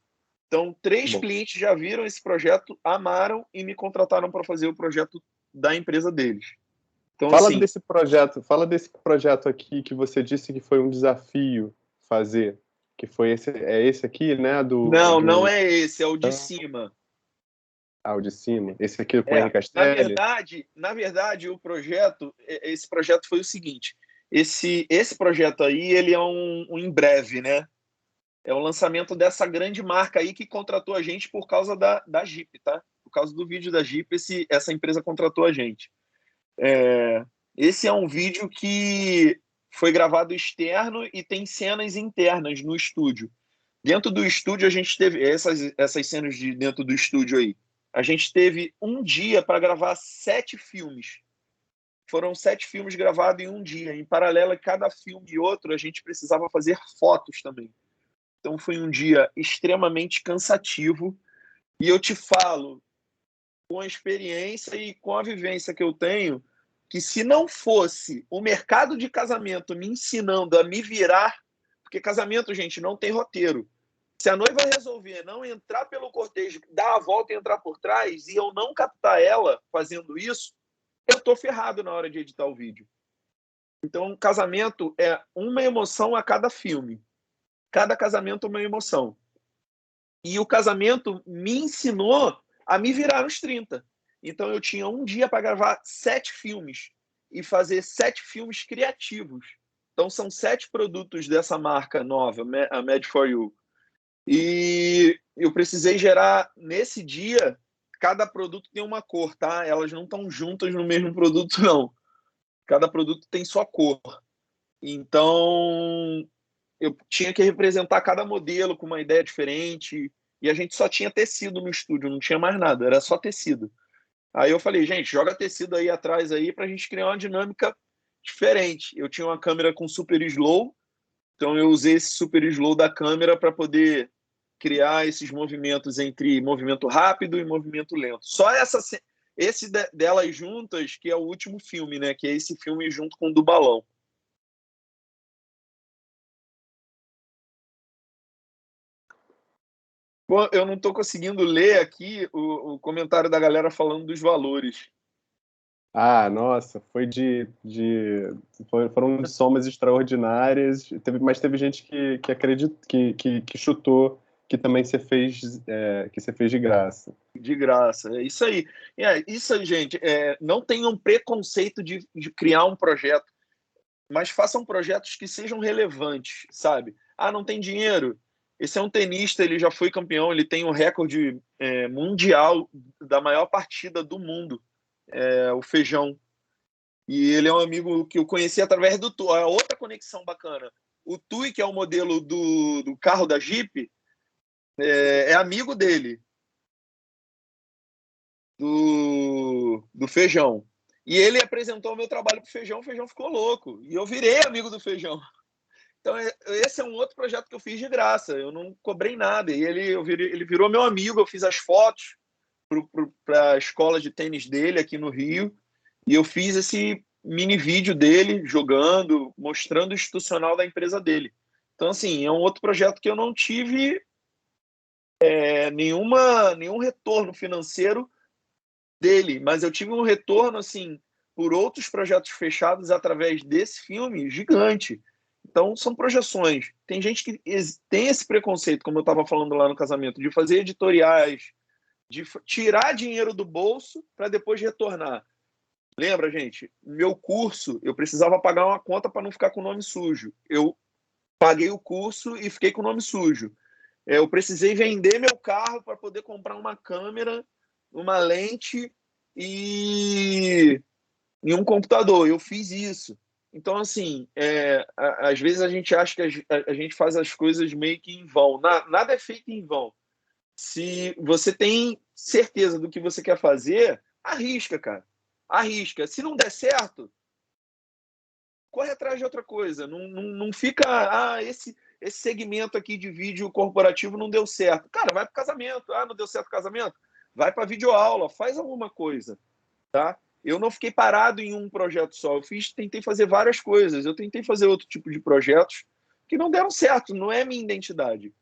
Então, 3 clientes já viram esse projeto, amaram e me contrataram para fazer o projeto da empresa deles. Então, fala assim, desse projeto aqui que você disse que foi um desafio fazer. Que foi esse aqui, né? Não é esse, é o de cima. Ah, o de cima. Esse aqui com o Henrique Castelli? Na verdade, esse projeto foi o seguinte. Esse projeto aí, ele é um em breve, né? É o lançamento dessa grande marca aí que contratou a gente por causa da Jeep, tá? Por causa do vídeo da Jeep, essa empresa contratou a gente. Esse é um vídeo que foi gravado externo e tem cenas internas no estúdio. Dentro do estúdio, a gente teve essas cenas de dentro do estúdio aí. A gente teve um dia para gravar 7 filmes. Foram 7 filmes gravados em um dia. Em paralelo a cada filme e outro, a gente precisava fazer fotos também. Então foi um dia extremamente cansativo. E eu te falo, com a experiência e com a vivência que eu tenho, que se não fosse o mercado de casamento me ensinando a me virar, porque casamento, gente, não tem roteiro. Se a noiva resolver não entrar pelo cortejo, dar a volta e entrar por trás, e eu não captar ela fazendo isso, eu tô ferrado na hora de editar o vídeo. Então, casamento é uma emoção a cada filme. Cada casamento é uma emoção. E o casamento me ensinou a me virar nos 30. Então, eu tinha um dia para gravar 7 filmes e fazer 7 filmes criativos. Então, são 7 produtos dessa marca nova, a Mad For You. E eu precisei gerar, nesse dia, cada produto tem uma cor, tá? Elas não estão juntas no mesmo produto, não. Cada produto tem sua cor. Então, eu tinha que representar cada modelo com uma ideia diferente. E a gente só tinha tecido no estúdio, não tinha mais nada, era só tecido. Aí eu falei, gente, joga tecido aí atrás aí pra gente criar uma dinâmica diferente. Eu tinha uma câmera com super slow, então eu usei esse super slow da câmera para poder criar esses movimentos entre movimento rápido e movimento lento. Só esse delas juntas, que é o último filme, né? Que é esse filme junto com o do balão. Bom, eu não estou conseguindo ler aqui o comentário da galera falando dos valores. Ah, nossa, foram somas extraordinárias, mas teve gente que acredita, que chutou que também você fez, que você fez de graça. De graça, é isso aí. Isso aí, gente. Não tenham preconceito de criar um projeto, mas façam projetos que sejam relevantes, sabe? Ah, não tem dinheiro? Esse é um tenista, ele já foi campeão, ele tem o recorde mundial da maior partida do mundo, o Feijão. E ele é um amigo que eu conheci através do Tui. A outra conexão bacana. O Tui, que é o modelo do carro da Jeep, é amigo dele, do Feijão. E ele apresentou o meu trabalho pro Feijão, o Feijão ficou louco. E eu virei amigo do Feijão. Então, esse é um outro projeto que eu fiz de graça. Eu não cobrei nada. E ele virou meu amigo. Eu fiz as fotos para a escola de tênis dele aqui no Rio. E eu fiz esse mini vídeo dele jogando, mostrando o institucional da empresa dele. Então, assim, é um outro projeto que eu não tive nenhum retorno financeiro dele. Mas eu tive um retorno, assim, por outros projetos fechados através desse filme gigante. Então, são projeções. Tem gente que tem esse preconceito, como eu estava falando lá no casamento, de fazer editoriais, de tirar dinheiro do bolso para depois retornar. Lembra, gente? Meu curso, eu precisava pagar uma conta para não ficar com o nome sujo. Eu paguei o curso e fiquei com o nome sujo. Eu precisei vender meu carro para poder comprar uma câmera, uma lente e um computador. Eu fiz isso. Então, assim, às vezes a gente acha que a gente faz as coisas meio que em vão. Nada é feito em vão. Se você tem certeza do que você quer fazer, arrisca, cara. Arrisca. Se não der certo, corre atrás de outra coisa. Não fica, esse segmento aqui de vídeo corporativo não deu certo. Cara, vai para o casamento. Não deu certo o casamento? Vai para videoaula, faz alguma coisa, tá? Eu não fiquei parado em um projeto só. Tentei fazer várias coisas. Eu tentei fazer outro tipo de projetos que não deram certo. Não é minha identidade.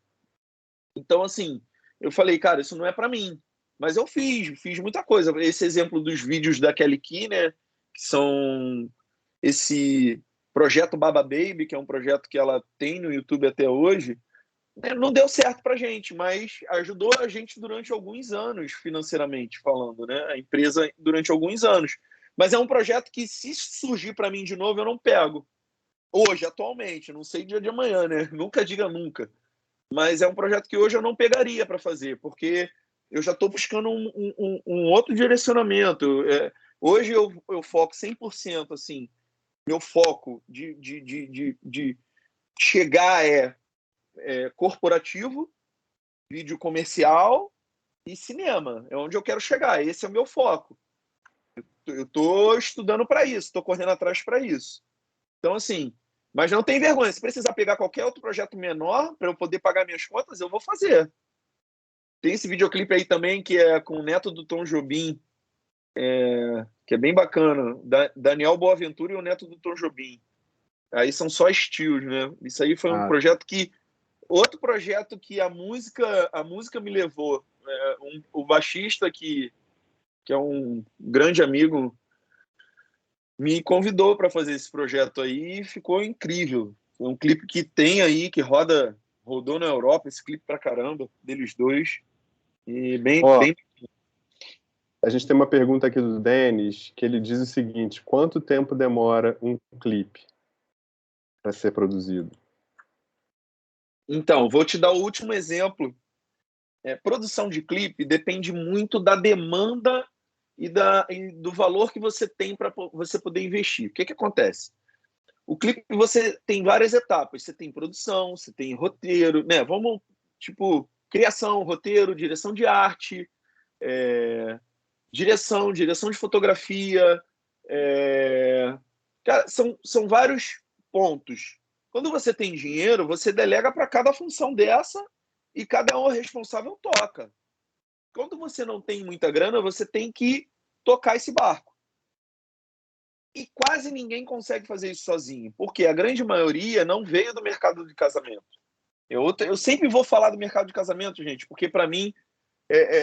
Então, assim, eu falei, cara, isso não é para mim. Mas eu fiz muita coisa. Esse exemplo dos vídeos da Kelly Key, né? Que são esse projeto Baba Baby, que é um projeto que ela tem no YouTube até hoje. Não deu certo para a gente, mas ajudou a gente durante alguns anos, financeiramente falando, né? A empresa durante alguns anos. Mas é um projeto que, se surgir para mim de novo, eu não pego. Hoje, atualmente, não sei dia de amanhã, né? Nunca diga nunca. Mas é um projeto que hoje eu não pegaria para fazer, porque eu já estou buscando um outro direcionamento. Hoje eu foco 100%, assim, meu foco de chegar corporativo, vídeo comercial e cinema. É onde eu quero chegar. Esse é o meu foco. Eu estou estudando para isso, estou correndo atrás para isso. Então, assim, mas não tem vergonha. Se precisar pegar qualquer outro projeto menor para eu poder pagar minhas contas, eu vou fazer. Tem esse videoclipe aí também que é com o neto do Tom Jobim, que é bem bacana. Daniel Boaventura e o neto do Tom Jobim. Aí são só estilos, né? Isso aí foi um projeto que outro projeto que a música me levou, o baixista que é um grande amigo, me convidou para fazer esse projeto aí e ficou incrível. É um clipe que tem aí, que rodou na Europa, esse clipe pra caramba, deles dois. E bem. A gente tem uma pergunta aqui do Denis, que ele diz o seguinte: quanto tempo demora um clipe para ser produzido? Então, vou te dar o último exemplo. Produção de clipe depende muito da demanda e do valor que você tem para você poder investir. O que acontece? O clipe você tem várias etapas. Você tem produção, você tem roteiro, né? Criação, roteiro, direção de arte, direção de fotografia. Cara, são vários pontos. Quando você tem dinheiro, você delega para cada função dessa e cada um responsável toca. Quando você não tem muita grana, você tem que tocar esse barco. E quase ninguém consegue fazer isso sozinho, porque a grande maioria não veio do mercado de casamento. Eu sempre vou falar do mercado de casamento, gente, porque para mim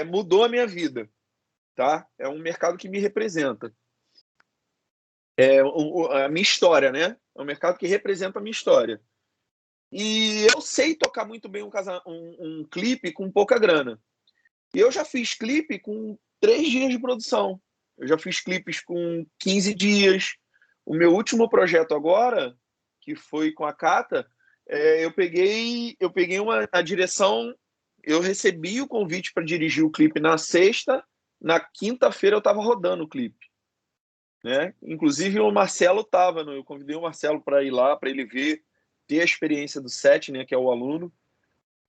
mudou a minha vida, tá? É um mercado que me representa. A minha história, né? É um mercado que representa a minha história. E eu sei tocar muito bem um clipe com pouca grana. E eu já fiz clipe com 3 dias de produção. Eu já fiz clipes com 15 dias. O meu último projeto agora, que foi com a Cata, eu peguei a direção, eu recebi o convite para dirigir o clipe na sexta, na quinta-feira eu estava rodando o clipe. Né? Inclusive o Marcelo estava, eu convidei o Marcelo para ir lá, para ele ver, ter a experiência do set, né, que é o aluno.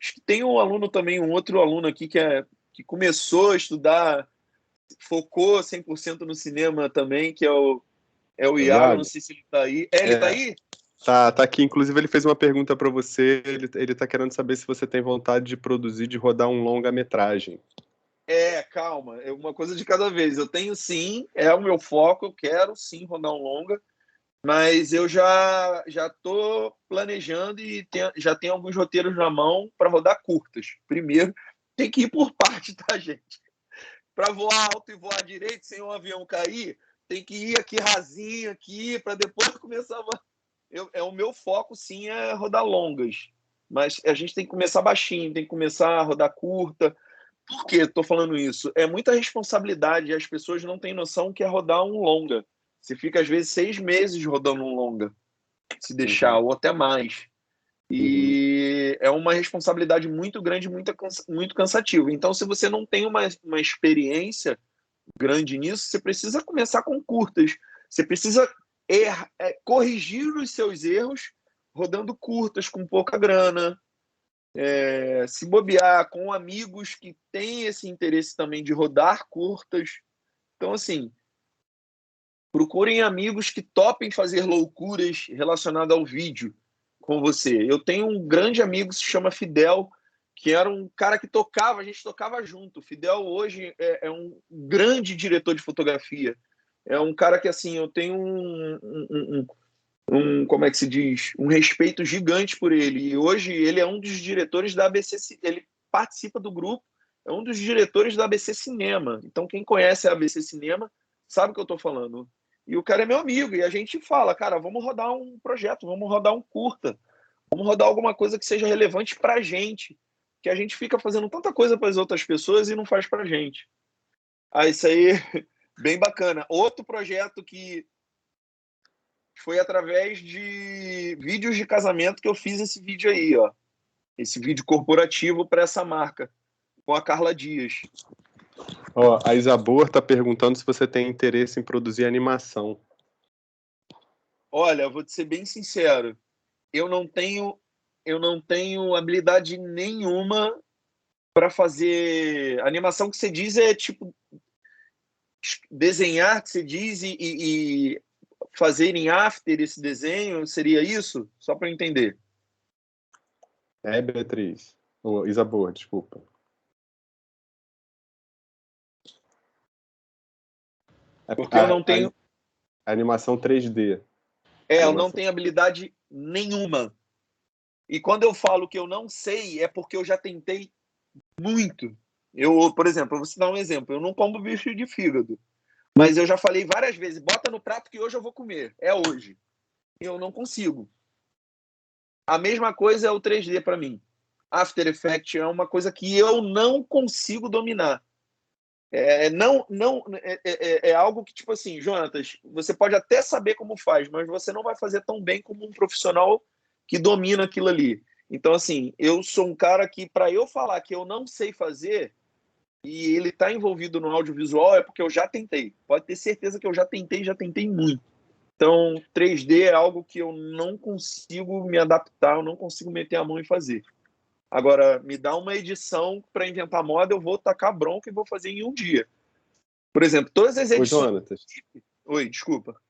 Acho que tem um aluno também, um outro aluno aqui que começou a estudar, focou 100% no cinema também, que é o Iago, não sei se ele está aí. Ele está aí? Tá aqui. Inclusive, ele fez uma pergunta para você. Ele tá querendo saber se você tem vontade de produzir, de rodar um longa-metragem. Calma, é uma coisa de cada vez. Eu tenho sim, é o meu foco, eu quero sim rodar um longa, mas eu já estou planejando e já tenho alguns roteiros na mão para rodar curtas. Primeiro, tem que ir por parte, tá, gente? Para voar alto e voar direito sem um avião cair, tem que ir aqui rasinho aqui para depois começar o meu foco sim é rodar longas, mas a gente tem que começar baixinho, tem que começar a rodar curta. Por que estou falando isso? É muita responsabilidade, as pessoas não têm noção que é rodar um longa. Você fica às vezes 6 meses rodando um longa, se deixar, ou até mais. E é uma responsabilidade muito grande, muito cansativa. Então, se você não tem uma experiência grande nisso, você precisa começar com curtas. Você precisa corrigir os seus erros rodando curtas, com pouca grana. Se bobear com amigos que têm esse interesse também de rodar curtas. Então, assim, procurem amigos que topem fazer loucuras relacionadas ao vídeo com você. Eu tenho um grande amigo, se chama Fidel, que era um cara que tocava, a gente tocava junto. O Fidel hoje é um grande diretor de fotografia. É um cara que, assim, eu tenho como é que se diz? Um respeito gigante por ele. E hoje ele é um dos diretores da ABC, ele participa do grupo, é um dos diretores da ABC Cinema. Então, quem conhece a ABC Cinema sabe o que eu estou falando. E o cara é meu amigo, e a gente fala, cara, vamos rodar um projeto, vamos rodar um curta, vamos rodar alguma coisa que seja relevante pra gente, que a gente fica fazendo tanta coisa para as outras pessoas e não faz pra gente. Isso aí, bem bacana. Outro projeto que foi através de vídeos de casamento que eu fiz esse vídeo aí, ó. Esse vídeo corporativo para essa marca, com a Carla Dias. A Isabor está perguntando se você tem interesse em produzir animação. Olha, vou te ser bem sincero, eu não tenho habilidade nenhuma para fazer animação. Que você diz é tipo desenhar, que você diz, e fazer em after esse desenho, seria isso? Só para eu entender. Beatriz. Isabor, desculpa. Porque eu não tenho... Animação 3D. Eu não tenho habilidade nenhuma. E quando eu falo que eu não sei, é porque eu já tentei muito. Por exemplo, eu vou te dar um exemplo. Eu não como bife de fígado. Mas eu já falei várias vezes, bota no prato que hoje eu vou comer. É hoje. Eu não consigo. A mesma coisa é o 3D para mim. After Effects é uma coisa que eu não consigo dominar. É algo que, tipo assim, Jonatas, você pode até saber como faz, mas você não vai fazer tão bem como um profissional que domina aquilo ali. Então, assim, eu sou um cara que, para eu falar que eu não sei fazer e ele está envolvido no audiovisual, é porque eu já tentei. Pode ter certeza que eu já tentei muito. Então, 3D é algo que eu não consigo me adaptar, eu não consigo meter a mão e fazer. Agora, me dá uma edição para inventar moda, eu vou tacar bronca e vou fazer em um dia. Por exemplo, todas as Ô, edições... Jonatas. Oi, desculpa.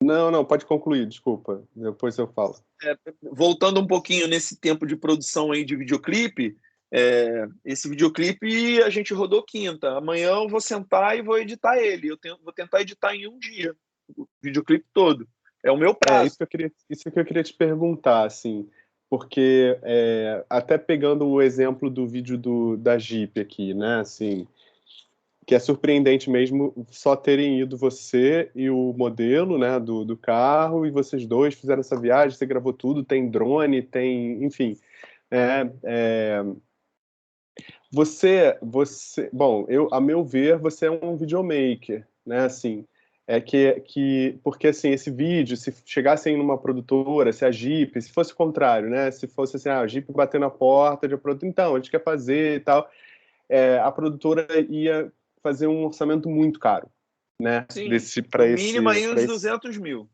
Não, pode concluir, desculpa. Depois eu falo. Voltando um pouquinho nesse tempo de produção aí de videoclipe, esse videoclipe a gente rodou quinta. Amanhã eu vou sentar e vou editar ele. Vou tentar editar em um dia o videoclipe todo. É o meu prazo. Isso que eu queria te perguntar, assim, porque até pegando o exemplo do vídeo da Jeep aqui, né, assim, que é surpreendente mesmo só terem ido você e o modelo, né, do carro, e vocês dois fizeram essa viagem, você gravou tudo, tem drone, tem, enfim, bom, a meu ver, você é um videomaker, né, assim, porque, assim, esse vídeo, se chegasse em uma produtora, se a Jeep, se fosse o contrário, né, se fosse, assim, a Jeep bater na porta de produto, então, a gente quer fazer e tal, a produtora ia fazer um orçamento muito caro, né, Sim, no mínimo aí uns esse 200 mil.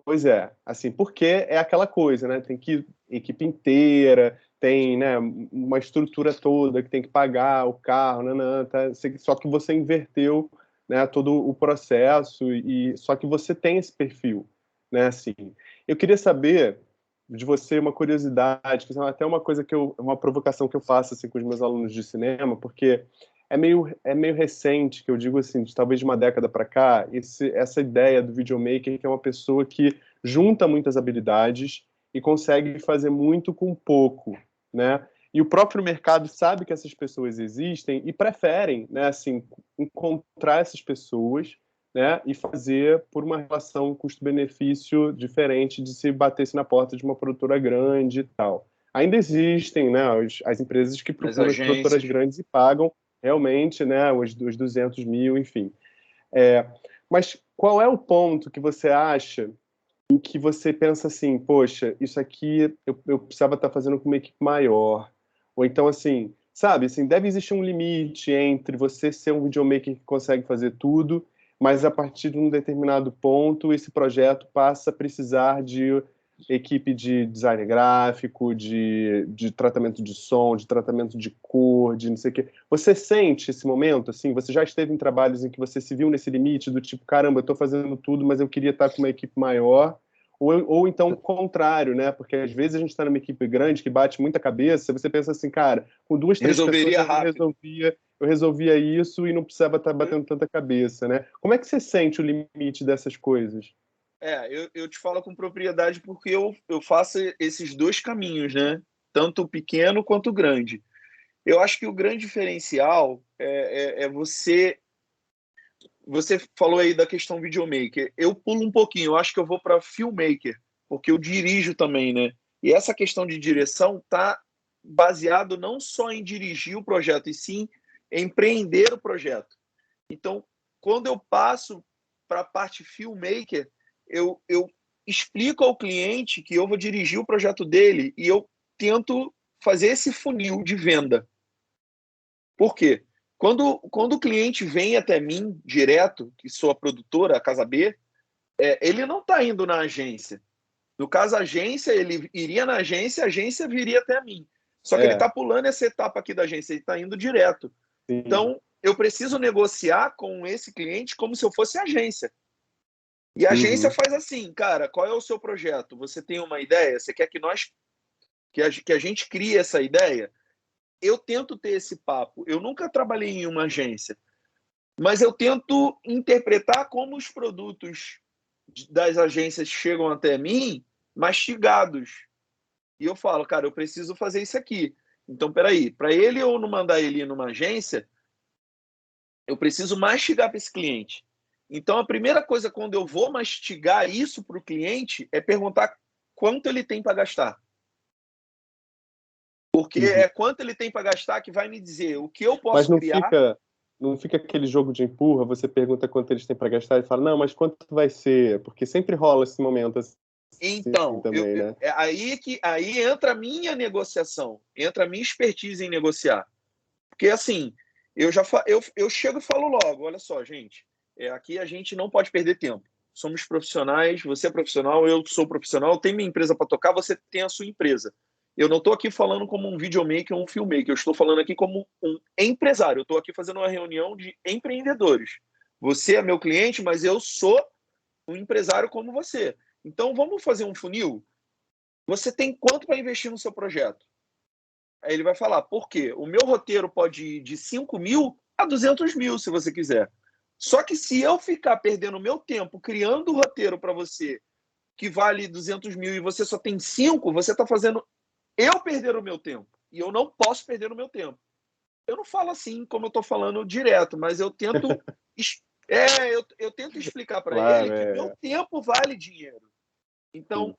Pois é, assim, porque é aquela coisa, né? Tem que equipe inteira, tem, né, uma estrutura toda que tem que pagar o carro, tá? Só que você inverteu, né, todo o processo e só que você tem esse perfil, né? Assim, eu queria saber de você uma curiosidade, que é até uma coisa uma provocação que eu faço assim com os meus alunos de cinema, porque é meio recente, que eu digo assim, talvez de uma década para cá, essa ideia do videomaker, que é uma pessoa que junta muitas habilidades e consegue fazer muito com pouco, né? E o próprio mercado sabe que essas pessoas existem e preferem, né, assim, encontrar essas pessoas, né, e fazer por uma relação custo-benefício diferente de se batesse na porta de uma produtora grande e tal. Ainda existem, né, as empresas que procuram as produtoras grandes e pagam realmente, né, os 200 mil, enfim. Mas qual é o ponto que você acha em que você pensa assim, poxa, isso aqui eu precisava estar fazendo com uma equipe maior? Ou então, assim, sabe, assim, deve existir um limite entre você ser um videomaker que consegue fazer tudo, mas a partir de um determinado ponto, esse projeto passa a precisar de equipe de design gráfico, de tratamento de som, de tratamento de cor, de não sei o quê. Você sente esse momento, assim? Você já esteve em trabalhos em que você se viu nesse limite do tipo, caramba, eu estou fazendo tudo, mas eu queria estar com uma equipe maior? Ou então o contrário, né? Porque às vezes a gente está numa equipe grande que bate muita cabeça, você pensa assim, cara, com 2, 3 pessoas eu resolvia isso e não precisava estar batendo tanta cabeça, né? Como é que você sente o limite dessas coisas? Eu te falo com propriedade porque eu faço esses dois caminhos, né? Tanto o pequeno quanto o grande. Eu acho que o grande diferencial é você. Você falou aí da questão videomaker. Eu pulo um pouquinho, eu acho que eu vou para filmmaker, porque eu dirijo também, né? E essa questão de direção tá baseado não só em dirigir o projeto, e sim em empreender o projeto. Então, quando eu passo para a parte filmmaker, eu explico ao cliente que eu vou dirigir o projeto dele e eu tento fazer esse funil de venda. Por quê? Quando o cliente vem até mim direto, que sou a produtora, a Casa B, ele não está indo na agência. No caso, a agência, ele iria na agência, a agência viria até mim. Só que ele está pulando essa etapa aqui da agência, ele está indo direto. Sim. Então, eu preciso negociar com esse cliente como se eu fosse agência. E a agência faz assim, cara, qual é o seu projeto? Você tem uma ideia? Você quer que a gente crie essa ideia? Eu tento ter esse papo. Eu nunca trabalhei em uma agência, mas eu tento interpretar como os produtos das agências chegam até mim mastigados. e eu falo, cara, eu preciso fazer isso aqui. Então, peraí, para ele eu não mandar ele ir numa agência, eu preciso mastigar para esse cliente. Então, a primeira coisa quando eu vou mastigar isso para o cliente é perguntar quanto ele tem para gastar. Porque é quanto ele tem para gastar que vai me dizer o que eu posso Mas não criar. não fica aquele jogo de empurra, você pergunta quanto eles têm para gastar e fala, não, mas quanto vai ser? Porque sempre rola esse momento assim Então, também, né? é aí entra a minha negociação, entra a minha expertise em negociar. Porque, assim, eu chego e falo logo, olha só, gente, aqui a gente não pode perder tempo. Somos profissionais, você é profissional, eu sou profissional, eu tenho minha empresa para tocar, você tem a sua empresa. Eu não estou aqui falando como um videomaker ou um filmmaker, eu estou falando aqui como um empresário. Eu estou aqui fazendo uma reunião de empreendedores. Você é meu cliente, mas eu sou um empresário como você. Então, vamos fazer um funil? Você tem quanto para investir no seu projeto? Aí ele vai falar, por quê? O meu roteiro pode ir de 5 mil a 200 mil, se você quiser. Só que se eu ficar perdendo meu tempo criando o roteiro para você, que vale 200 mil e você só tem 5, você está fazendo eu perder o meu tempo. E eu não posso perder o meu tempo. Eu não falo assim como eu estou falando direto, mas eu tento, eu tento explicar para Claro, ele que meu tempo vale dinheiro. Então,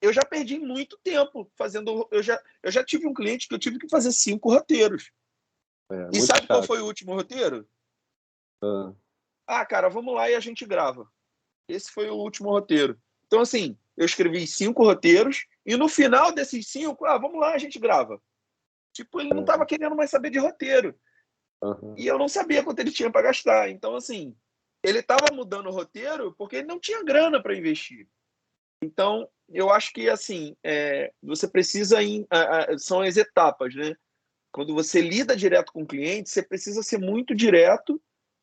eu já perdi muito tempo fazendo. Eu já tive um cliente que eu tive que fazer 5 roteiros. E sabe chato. qual foi o último roteiro? Cara, vamos lá e a gente grava. Esse foi o último roteiro. Então, assim, eu escrevi 5 roteiros e no final desses 5, vamos lá, a gente grava. Tipo, ele não estava querendo mais saber de roteiro. E eu não sabia quanto ele tinha para gastar. Então, assim, ele estava mudando o roteiro porque ele não tinha grana para investir. Então, eu acho que, assim, você precisa... são as etapas, né? Quando você lida direto com o cliente, você precisa ser muito direto,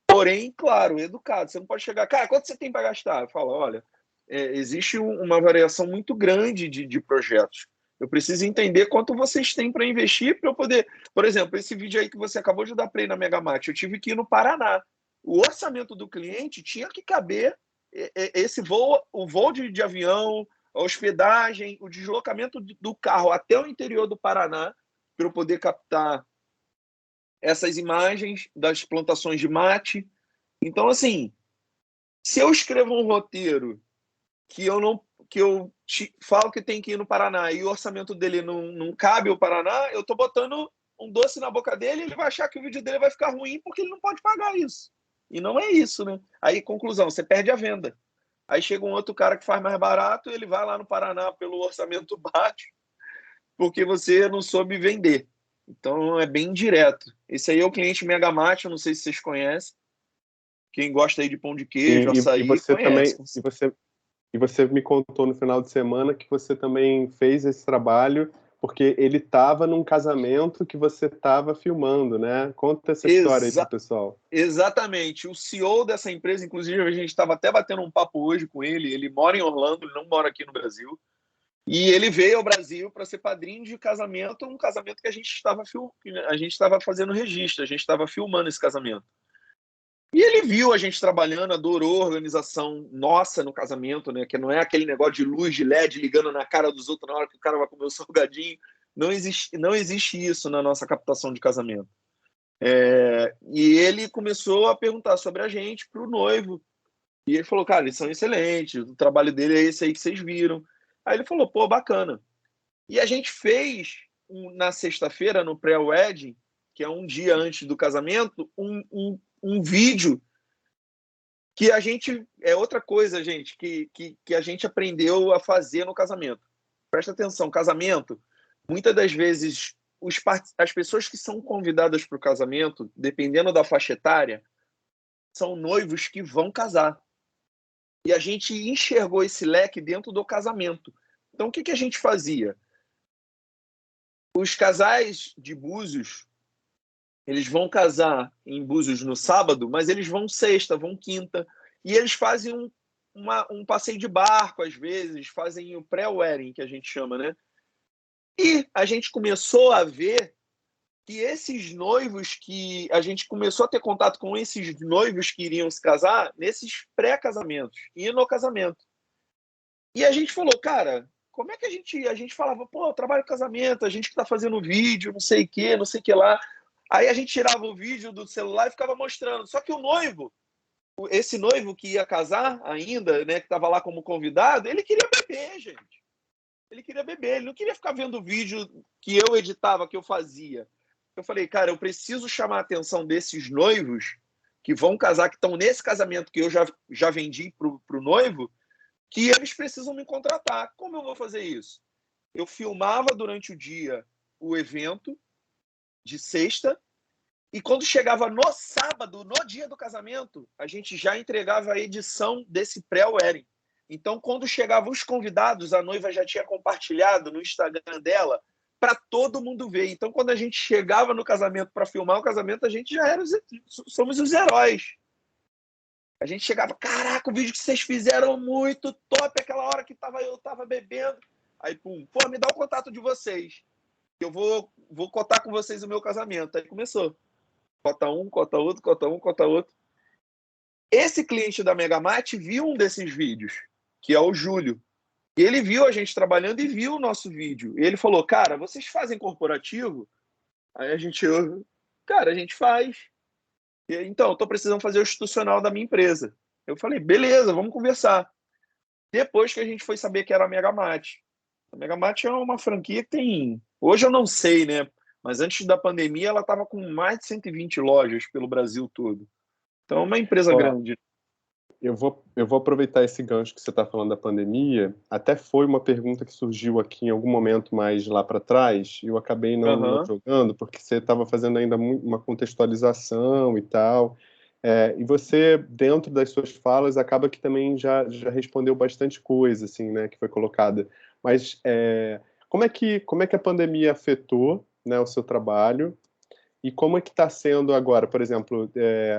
porém, claro, educado. Você não pode chegar, cara, quanto você tem para gastar? Eu falo, olha, existe uma variação muito grande de projetos. Eu preciso entender quanto vocês têm para investir para eu poder... Por exemplo, esse vídeo aí que você acabou de dar play na Megamart, eu tive que ir no Paraná. O orçamento do cliente tinha que caber esse voo, o voo de avião, a hospedagem, o deslocamento do carro até o interior do Paraná, para eu poder captar essas imagens das plantações de mate. Então, assim, se eu escrevo um roteiro que eu falo que tem que ir no Paraná e o orçamento dele não cabe ao Paraná, eu estou botando um doce na boca dele e ele vai achar que o vídeo dele vai ficar ruim porque ele não pode pagar isso. E não é isso, né? Aí, conclusão, você perde a venda. Aí chega um outro cara que faz mais barato, ele vai lá no Paraná pelo orçamento baixo, porque você não soube vender. Então, é bem direto. Esse aí é o cliente Megamart, eu não sei se vocês conhecem. Quem gosta aí de pão de queijo, açaí, você conhece. Também, e você me contou no final de semana que você também fez esse trabalho porque ele estava num casamento que você estava filmando, né? Conta essa história aí para o pessoal. Exatamente. O CEO dessa empresa, inclusive, a gente estava até batendo um papo hoje com ele. Ele mora em Orlando, ele não mora aqui no Brasil. E ele veio ao Brasil para ser padrinho de casamento, um casamento que a gente estava fazendo registro, a gente estava filmando esse casamento. E ele viu a gente trabalhando, adorou a organização nossa no casamento, né? Que não é aquele negócio de luz de LED ligando na cara dos outros na hora que o cara vai comer o salgadinho. Não existe isso na nossa captação de casamento. E ele começou a perguntar sobre a gente para o noivo. E ele falou, cara, eles são excelentes, o trabalho dele é esse aí que vocês viram. Aí ele falou, pô, bacana. E a gente fez, na sexta-feira, no pré-wedding, que é um dia antes do casamento, um vídeo que a gente... É outra coisa, gente, que a gente aprendeu a fazer no casamento. Presta atenção, casamento, muitas das vezes, as pessoas que são convidadas para o casamento, dependendo da faixa etária, são noivos que vão casar. E a gente enxergou esse leque dentro do casamento. Então, o que a gente fazia? Os casais de Búzios, eles vão casar em Búzios no sábado, mas eles vão sexta, vão quinta, e eles fazem um passeio de barco, às vezes, fazem o pré-wedding, que a gente chama, né? E a gente começou a ver que esses noivos que... A gente começou a ter contato com esses noivos que iriam se casar nesses pré-casamentos e no casamento. E a gente falou, cara, como é que a gente falava, pô, eu trabalho em casamento, a gente que tá fazendo vídeo, não sei o que lá. Aí a gente tirava o vídeo do celular e ficava mostrando. Só que o noivo, esse noivo que ia casar ainda, né, que estava lá como convidado, ele queria beber, gente. Ele queria beber, ele não queria ficar vendo o vídeo que eu editava, que eu fazia. Eu falei, cara, eu preciso chamar a atenção desses noivos que vão casar, que estão nesse casamento que eu já vendi pro noivo, que eles precisam me contratar. Como eu vou fazer isso? Eu filmava durante o dia o evento de sexta, e quando chegava no sábado, no dia do casamento, a gente já entregava a edição desse pré-wedding. Então, quando chegavam os convidados, a noiva já tinha compartilhado no Instagram dela para todo mundo ver. Então, quando a gente chegava no casamento para filmar o casamento, a gente já somos os heróis. A gente chegava, caraca, o vídeo que vocês fizeram muito top, aquela hora que eu tava bebendo. Aí, pum, pô, me dá o contato de vocês. Eu vou cotar com vocês o meu casamento. Aí começou. Cota um, cota outro, cota um, cota outro. Esse cliente da Megamart viu um desses vídeos, que é o Júlio. E ele viu a gente trabalhando e viu o nosso vídeo. E ele falou, cara, vocês fazem corporativo? Aí a gente faz. Então, eu estou precisando fazer o institucional da minha empresa. Eu falei, beleza, vamos conversar. Depois que a gente foi saber que era a Megamart. A Megamart é uma franquia que tem... Hoje eu não sei, né? Mas antes da pandemia ela estava com mais de 120 lojas pelo Brasil todo. Então é uma empresa grande. Eu vou aproveitar esse gancho que você está falando da pandemia. Até foi uma pergunta que surgiu aqui em algum momento mais lá para trás, e eu acabei não jogando, porque você estava fazendo ainda uma contextualização e tal. E você, dentro das suas falas, acaba que também já respondeu bastante coisa, assim, né, que foi colocada. Mas como é que a pandemia afetou, né, o seu trabalho? E como é que está sendo agora? Por exemplo,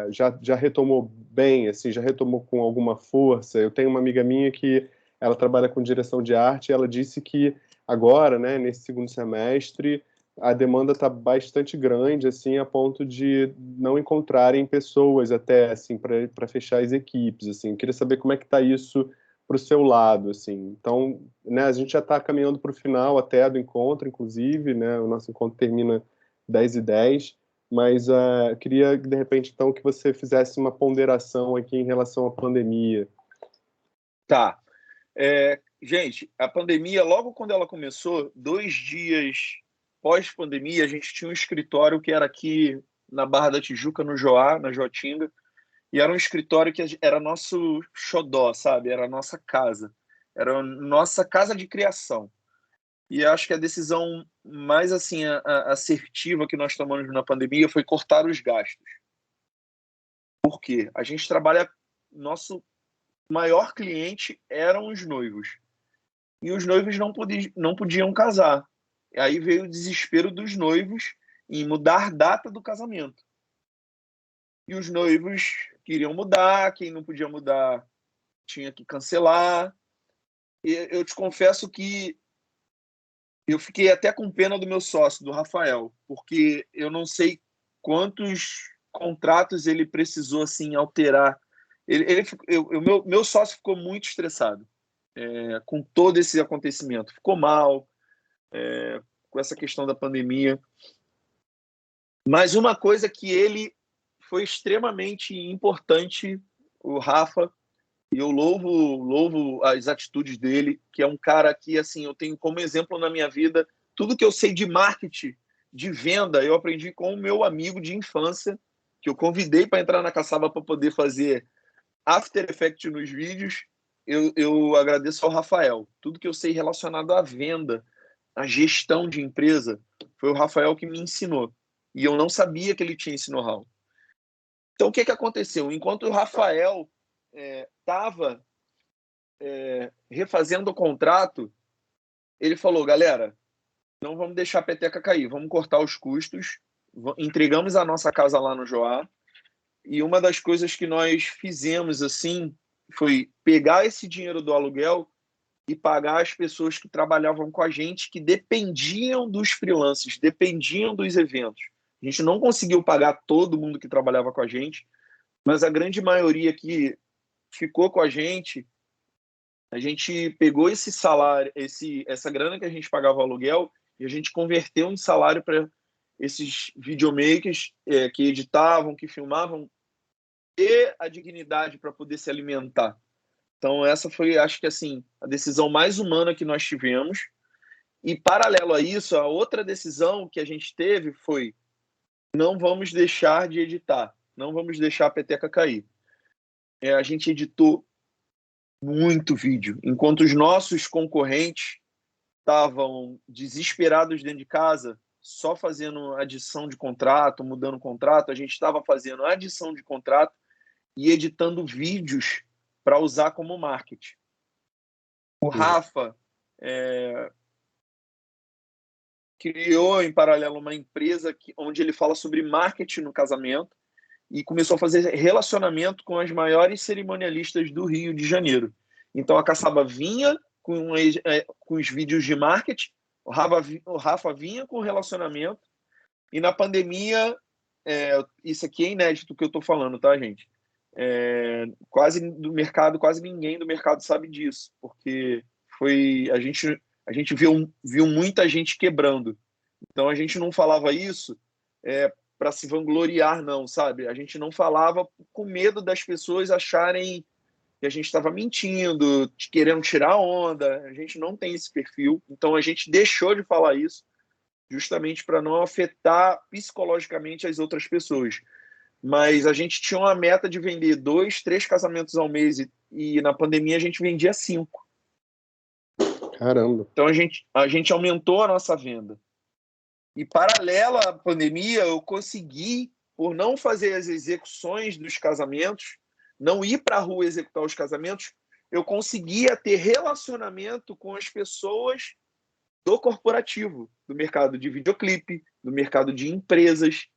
já retomou bem, assim, já retomou com alguma força? Eu tenho uma amiga minha que ela trabalha com direção de arte e ela disse que agora, né, nesse segundo semestre, a demanda está bastante grande, assim, a ponto de não encontrarem pessoas até, assim, para fechar as equipes, assim. Eu queria saber como é que está isso para o seu lado, assim. Então, né, a gente já está caminhando para o final até do encontro, inclusive, né, o nosso encontro termina 10h10, mas queria, de repente, então, que você fizesse uma ponderação aqui em relação à pandemia. Tá. Gente, a pandemia, logo quando ela começou, 2 dias pós-pandemia, a gente tinha um escritório que era aqui na Barra da Tijuca, no Joá, na Joatinga, e era um escritório que era nosso xodó, sabe? Era a nossa casa. Era a nossa casa de criação. E acho que a decisão mais assim assertiva que nós tomamos na pandemia foi cortar os gastos. Por quê? A gente trabalha... Nosso maior cliente eram os noivos. E os noivos não podiam casar. E aí veio o desespero dos noivos em mudar a data do casamento. E os noivos queriam mudar, quem não podia mudar tinha que cancelar. E eu te confesso que eu fiquei até com pena do meu sócio, do Rafael, porque eu não sei quantos contratos ele precisou assim alterar. Meu sócio ficou muito estressado com todo esse acontecimento. Ficou mal com essa questão da pandemia. Mas uma coisa que ele foi extremamente importante, o Rafa, e eu louvo as atitudes dele, que é um cara que assim, eu tenho como exemplo na minha vida. Tudo que eu sei de marketing, de venda, eu aprendi com o meu amigo de infância, que eu convidei para entrar na caçamba para poder fazer After Effects nos vídeos. Eu agradeço ao Rafael. Tudo que eu sei relacionado à venda, à gestão de empresa, foi o Rafael que me ensinou. E eu não sabia que ele tinha esse know-how. Então, o que aconteceu? Enquanto o Rafael estava refazendo o contrato, ele falou, galera, não vamos deixar a peteca cair, vamos cortar os custos, entregamos a nossa casa lá no Joá, e uma das coisas que nós fizemos assim foi pegar esse dinheiro do aluguel e pagar as pessoas que trabalhavam com a gente, que dependiam dos freelancers, dependiam dos eventos. A gente não conseguiu pagar todo mundo que trabalhava com a gente, mas a grande maioria que ficou com a gente, a gente pegou esse salário, essa grana que a gente pagava o aluguel, e a gente converteu em salário para esses videomakers que editavam, que filmavam, ter a dignidade para poder se alimentar. Então, essa foi, acho que assim, a decisão mais humana que nós tivemos. E, paralelo a isso, a outra decisão que a gente teve foi: não vamos deixar de editar, não vamos deixar a peteca cair. A gente editou muito vídeo. Enquanto os nossos concorrentes estavam desesperados dentro de casa, só fazendo adição de contrato, mudando contrato, a gente estava fazendo adição de contrato e editando vídeos para usar como marketing. O Rafa criou, em paralelo, uma empresa onde ele fala sobre marketing no casamento e começou a fazer relacionamento com as maiores cerimonialistas do Rio de Janeiro. Então, a Caçaba vinha com os vídeos de marketing, o Rafa vinha com relacionamento, e na pandemia, isso aqui é inédito que eu estou falando, tá, gente? Quase ninguém do mercado sabe disso, porque a gente viu muita gente quebrando. Então, a gente não falava isso para se vangloriar, não, sabe? A gente não falava com medo das pessoas acharem que a gente estava mentindo, querendo tirar onda. A gente não tem esse perfil. Então, a gente deixou de falar isso justamente para não afetar psicologicamente as outras pessoas. Mas a gente tinha uma meta de vender 2, 3 casamentos ao mês e na pandemia a gente vendia 5. Caramba. Então, a gente aumentou a nossa venda. E, paralela à pandemia, eu consegui, por não fazer as execuções dos casamentos, não ir para a rua executar os casamentos, eu conseguia ter relacionamento com as pessoas do corporativo, do mercado de videoclipe, do mercado de empresas,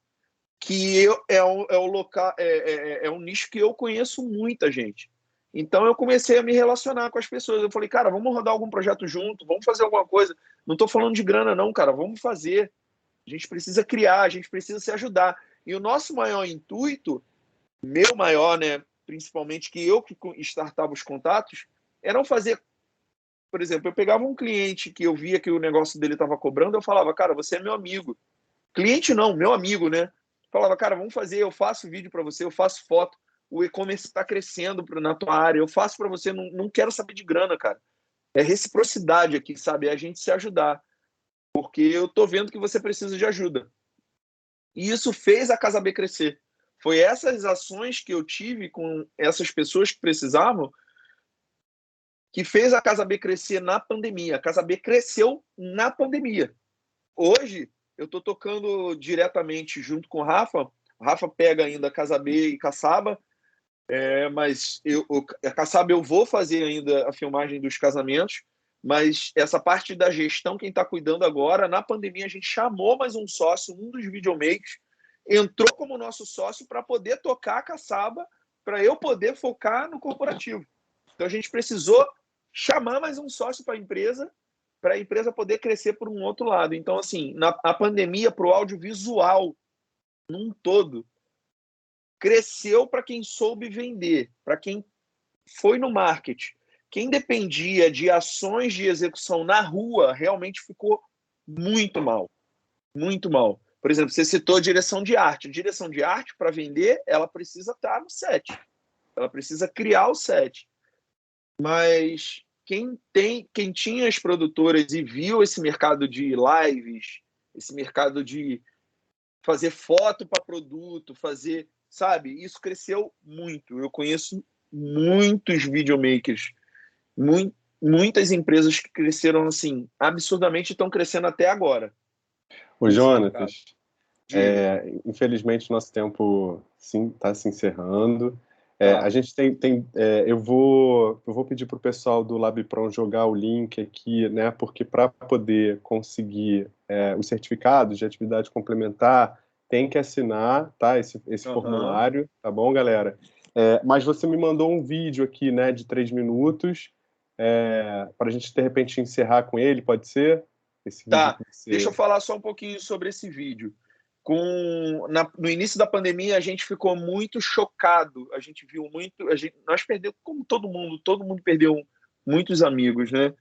que é um nicho que eu conheço muita gente. Então, eu comecei a me relacionar com as pessoas. Eu falei, cara, vamos rodar algum projeto junto, vamos fazer alguma coisa. Não estou falando de grana, não, cara, vamos fazer. A gente precisa criar, a gente precisa se ajudar. E o nosso maior intuito, meu maior, né, principalmente que startava os contatos, era não fazer... Por exemplo, eu pegava um cliente que eu via que o negócio dele estava cobrando, eu falava, cara, você é meu amigo. Cliente não, meu amigo, né? Falava, cara, vamos fazer, eu faço vídeo para você, eu faço foto, o e-commerce está crescendo na tua área, eu faço para você, não quero saber de grana, cara. É reciprocidade aqui, sabe? É a gente se ajudar. Porque eu tô vendo que você precisa de ajuda. E isso fez a Casa B crescer. Foi essas ações que eu tive com essas pessoas que precisavam que fez a Casa B crescer na pandemia. A Casa B cresceu na pandemia. Hoje, eu estou tocando diretamente junto com o Rafa. O Rafa pega ainda Casa B e Caçaba, mas a Caçaba eu vou fazer ainda a filmagem dos casamentos, mas essa parte da gestão, quem está cuidando agora, na pandemia a gente chamou mais um sócio, um dos videomakers, entrou como nosso sócio para poder tocar a Caçaba, para eu poder focar no corporativo. Então a gente precisou chamar mais um sócio para a empresa poder crescer por um outro lado. Então, assim, a pandemia para o audiovisual num todo cresceu para quem soube vender, para quem foi no marketing. Quem dependia de ações de execução na rua realmente ficou muito mal. Muito mal. Por exemplo, você citou direção de arte. Direção de arte, para vender, ela precisa estar no set. Ela precisa criar o set. Mas quem tinha as produtoras e viu esse mercado de lives, esse mercado de fazer foto para produto, sabe? Isso cresceu muito. Eu conheço muitos videomakers, muitas empresas que cresceram assim, absurdamente, estão crescendo até agora. Ô, Jonatas, infelizmente nosso tempo está se encerrando. A gente eu vou pedir para o pessoal do LabPron jogar o link aqui, né? Porque para poder conseguir os certificados de atividade complementar, tem que assinar, tá? Esse formulário, tá bom, galera? Mas você me mandou um vídeo aqui, né? De 3 minutos, para a gente de repente encerrar com ele, pode ser? Tá. Deixa eu falar só um pouquinho sobre esse vídeo. No início da pandemia, a gente ficou muito chocado. A gente viu muito... nós perdemos, como todo mundo perdeu muitos amigos, né?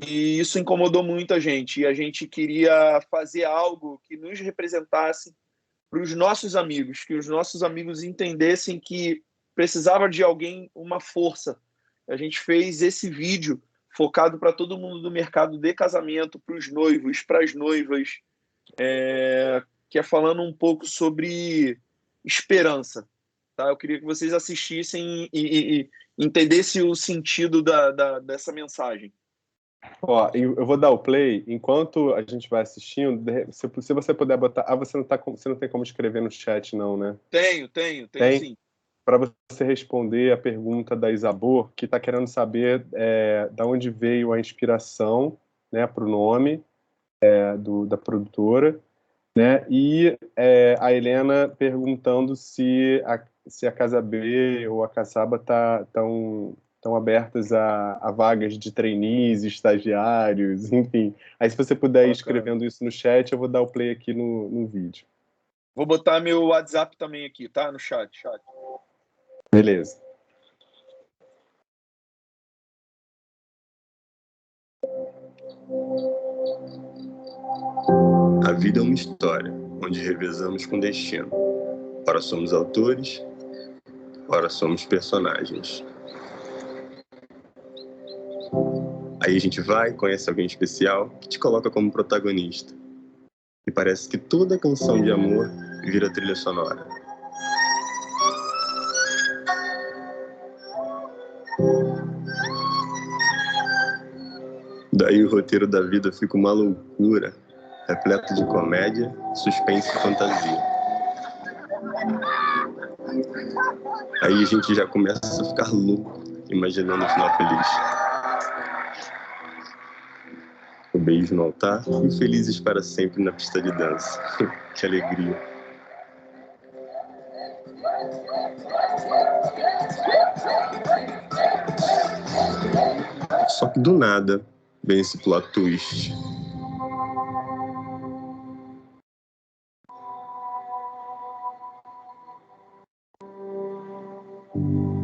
E isso incomodou muito a gente. E a gente queria fazer algo que nos representasse para os nossos amigos, que os nossos amigos entendessem que precisava de alguém, uma força. A gente fez esse vídeo focado para todo mundo do mercado de casamento, para os noivos, para as noivas, que é falando um pouco sobre esperança. Tá? Eu queria que vocês assistissem e entendessem o sentido dessa mensagem. Ó, eu vou dar o play. Enquanto a gente vai assistindo, se você puder botar... Ah, você não tem como escrever no chat, não, né? Tenho sim. Para você responder a pergunta da Isabor, que está querendo saber da onde veio a inspiração, né, para o nome da produtora, né? E a Helena perguntando se a Casa B ou a Caçaba estão abertas a vagas de trainees, estagiários, enfim. Aí, se você puder ir escrevendo isso no chat, eu vou dar o play aqui no vídeo. Vou botar meu WhatsApp também aqui, tá? No chat. Beleza. A vida é uma história, onde revezamos com destino. Ora somos autores, ora somos personagens. Aí a gente vai, conhece alguém especial, que te coloca como protagonista. E parece que toda canção de amor vira trilha sonora. Daí o roteiro da vida fica uma loucura, repleto de comédia, suspense e fantasia. Aí a gente já começa a ficar louco, imaginando o final feliz. O beijo no altar e felizes para sempre na pista de dança. Que alegria. Só que do nada vem esse plot twist.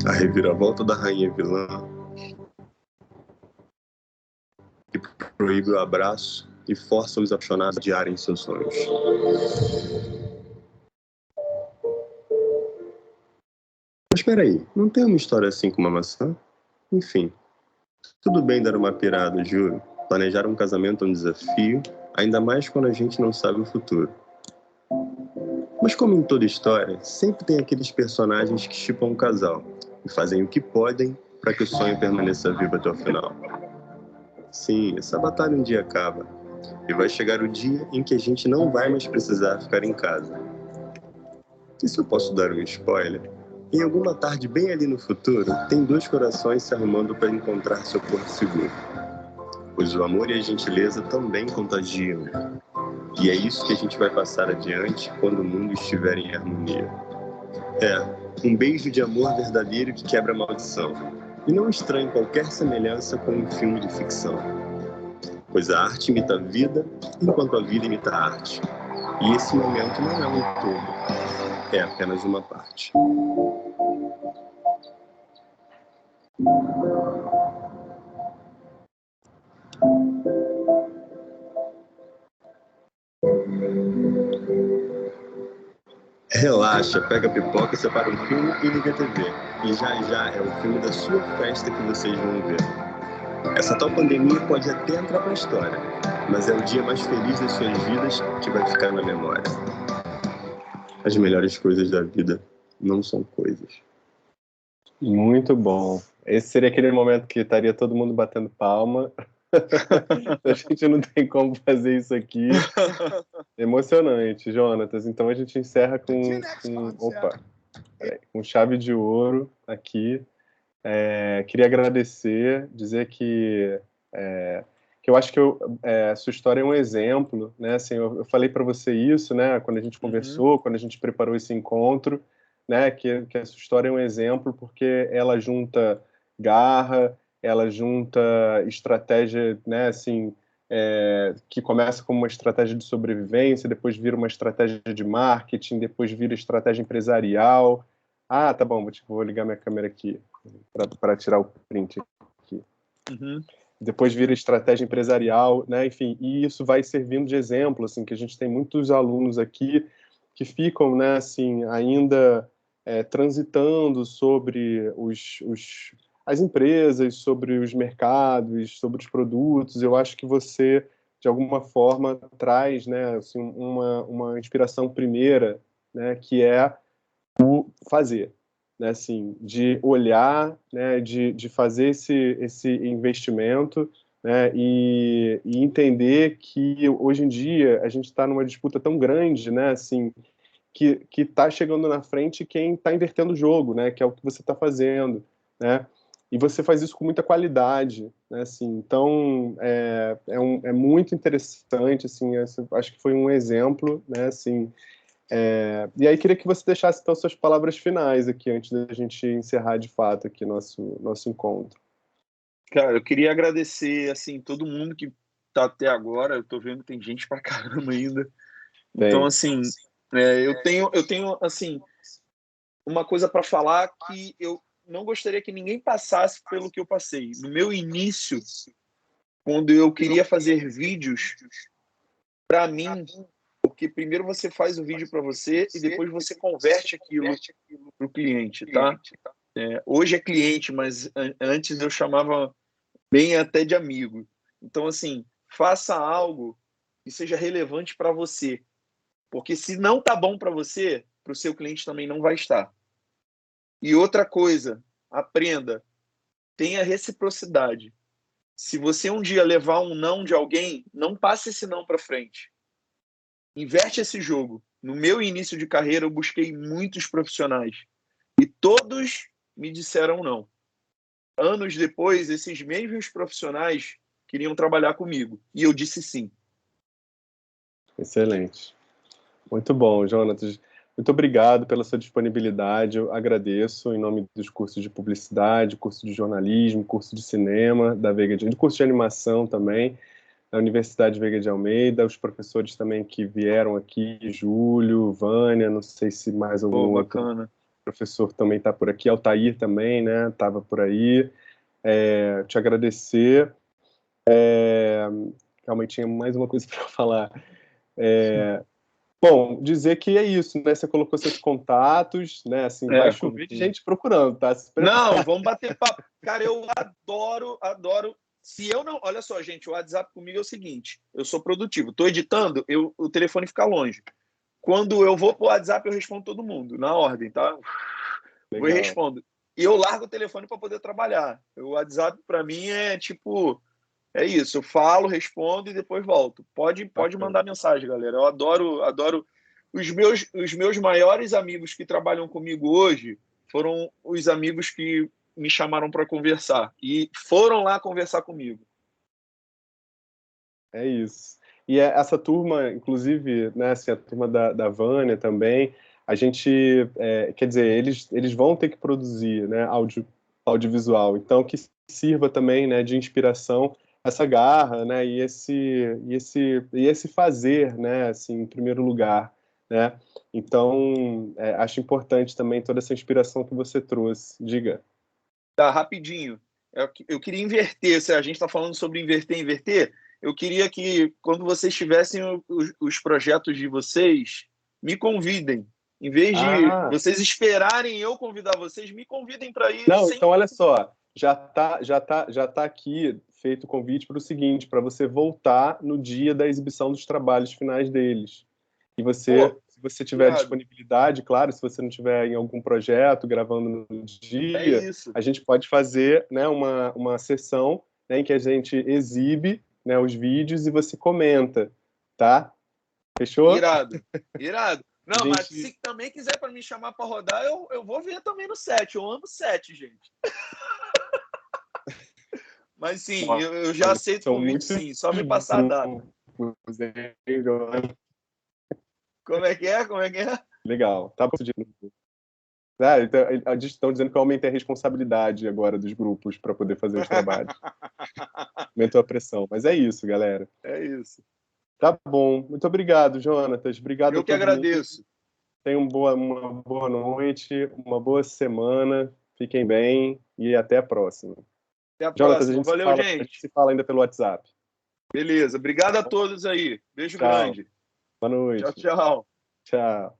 A reviravolta da rainha vilã que proíbe o abraço e força os apaixonados a adiarem seus sonhos. Mas espera aí, não tem uma história assim com uma maçã? Enfim, tudo bem dar uma pirada, juro. Planejar um casamento é um desafio, ainda mais quando a gente não sabe o futuro. Mas como em toda história, sempre tem aqueles personagens que shippam um casal e fazem o que podem para que o sonho permaneça vivo até o final. Sim, essa batalha um dia acaba e vai chegar o dia em que a gente não vai mais precisar ficar em casa. E se eu posso dar um spoiler? Em alguma tarde bem ali no futuro, tem dois corações se arrumando para encontrar seu porto seguro. Pois o amor e a gentileza também contagiam. E é isso que a gente vai passar adiante quando o mundo estiver em harmonia. Um beijo de amor verdadeiro que quebra a maldição. E não estranhe qualquer semelhança com um filme de ficção. Pois a arte imita a vida, enquanto a vida imita a arte. E esse momento não é um todo, é apenas uma parte. Relaxa, pega a pipoca, separa um filme e liga a TV. E já é o filme da sua festa que vocês vão ver. Essa tal pandemia pode até entrar pra história, mas é o dia mais feliz das suas vidas que vai ficar na memória. As melhores coisas da vida não são coisas. Muito bom. Esse seria aquele momento que estaria todo mundo batendo palma. A gente não tem como fazer isso aqui. Emocionante, Jonatas. Então a gente encerra com chave de ouro aqui. Queria agradecer, dizer que eu acho que sua história é um exemplo, né? Assim, eu falei para você isso, né? Quando a gente conversou, quando a gente preparou esse encontro, né? Que a sua história é um exemplo porque ela junta garra, ela junta estratégia, né? Assim, que começa como uma estratégia de sobrevivência, depois vira uma estratégia de marketing, depois vira estratégia empresarial. Ah, tá bom, vou ligar minha câmera aqui para tirar o print aqui. Uhum. Depois vira estratégia empresarial, né? Enfim, e isso vai servindo de exemplo, assim, que a gente tem muitos alunos aqui que ficam, né, assim, ainda transitando sobre as empresas, sobre os mercados, sobre os produtos. Eu acho que você, de alguma forma, traz, né, assim, uma inspiração primeira, né, que é o fazer, né, assim, de olhar, né, de fazer esse investimento, né, e entender que hoje em dia a gente está numa disputa tão grande, né, assim, que está chegando na frente quem está invertendo o jogo, né, que é o que você está fazendo, né, e você faz isso com muita qualidade, né, assim, então é muito interessante, assim, acho que foi um exemplo, né, assim, e aí queria que você deixasse então suas palavras finais aqui antes da gente encerrar de fato aqui nosso encontro. Cara, eu queria agradecer, assim, todo mundo que tá até agora. Eu tô vendo que tem gente pra caramba ainda. Então, Bem, assim, eu tenho, assim, uma coisa para falar que eu não gostaria que ninguém passasse pelo que eu passei. No meu início, quando eu queria fazer vídeos, para mim, porque primeiro você faz o vídeo para você e depois você converte aquilo para o cliente, tá? Hoje é cliente, mas antes eu chamava bem até de amigo. Então, assim, faça algo que seja relevante para você, porque se não tá bom para você, para o seu cliente também não vai estar. E outra coisa, aprenda, tenha reciprocidade. Se você um dia levar um não de alguém, não passe esse não para frente. Inverte esse jogo. No meu início de carreira, eu busquei muitos profissionais e todos me disseram não. Anos depois, esses mesmos profissionais queriam trabalhar comigo e eu disse sim. excelente. Muito bom, Jonatas. Muito obrigado pela sua disponibilidade. Eu agradeço em nome dos cursos de publicidade, curso de jornalismo, curso de cinema, do curso de animação também, da Universidade Veiga de Almeida, os professores também que vieram aqui, Júlio, Vânia, não sei se mais algum Pô, outro bacana. professor também está por aqui, Altair também, né? Estava por aí. Te agradecer. Realmente tinha mais uma coisa para falar. Bom, dizer que é isso, né? Você colocou seus contatos, né? Assim, vai chover de gente procurando, tá? Se prepara. Não, vamos bater papo. Cara, eu adoro. Se eu não. Olha só, gente, o WhatsApp comigo é o seguinte: eu sou produtivo. Estou editando, o telefone fica longe. Quando eu vou pro WhatsApp, eu respondo todo mundo, na ordem, tá? Vou e Legal. respondo. E eu largo o telefone para poder trabalhar. O WhatsApp, para mim, é tipo. É isso, eu falo, respondo e depois volto. Pode Bacana. mandar mensagem, galera. Eu adoro. Os meus maiores amigos que trabalham comigo hoje foram os amigos que me chamaram para conversar e foram lá conversar comigo. É isso. E essa turma, inclusive, né, assim, a turma da Vânia também, a gente, quer dizer, eles vão ter que produzir, né, audiovisual, então que sirva também, né, de inspiração essa garra, né, e esse fazer, né, assim, em primeiro lugar, né. Então, acho importante também toda essa inspiração que você trouxe. Diga. Tá, rapidinho. Eu queria inverter, se a gente está falando sobre inverter, eu queria que, quando vocês tivessem os projetos de vocês, me convidem. Em vez de Ah, vocês esperarem eu convidar vocês, me convidem para ir não, sem. então olha só, já tá aqui feito o convite para o seguinte, para você voltar no dia da exibição dos trabalhos finais deles. E você, Pô, se você tiver irado. disponibilidade, claro, se você não tiver em algum projeto gravando no É dia, isso. a gente pode fazer, né, uma sessão, né, em que a gente exibe, né, os vídeos e você comenta, tá? Fechou? Irado. Irado. A Não, mas gente, se também quiser para me chamar para rodar, eu vou ver também no set. Eu amo set, gente. Mas sim, eu já olha, aceito o são convite, muitos sim. Só me passar a data. grupos, hein, João? Como é que é? Como é que é? Legal. Tá bom. Então, eles estão dizendo que eu aumentei a responsabilidade agora dos grupos para poder fazer os trabalhos. Aumentou a pressão. Mas é isso, galera. É isso. Tá bom. Muito obrigado, Jonatas. Obrigado a Eu que todo mundo. agradeço. Tenham uma boa noite, uma boa semana. Fiquem bem e até a próxima. Até a Jonatas, próxima. Valeu, a gente. gente se fala ainda pelo WhatsApp. Beleza. Obrigado a todos aí. Beijo Tchau. grande. Boa noite. Tchau, tchau. Tchau.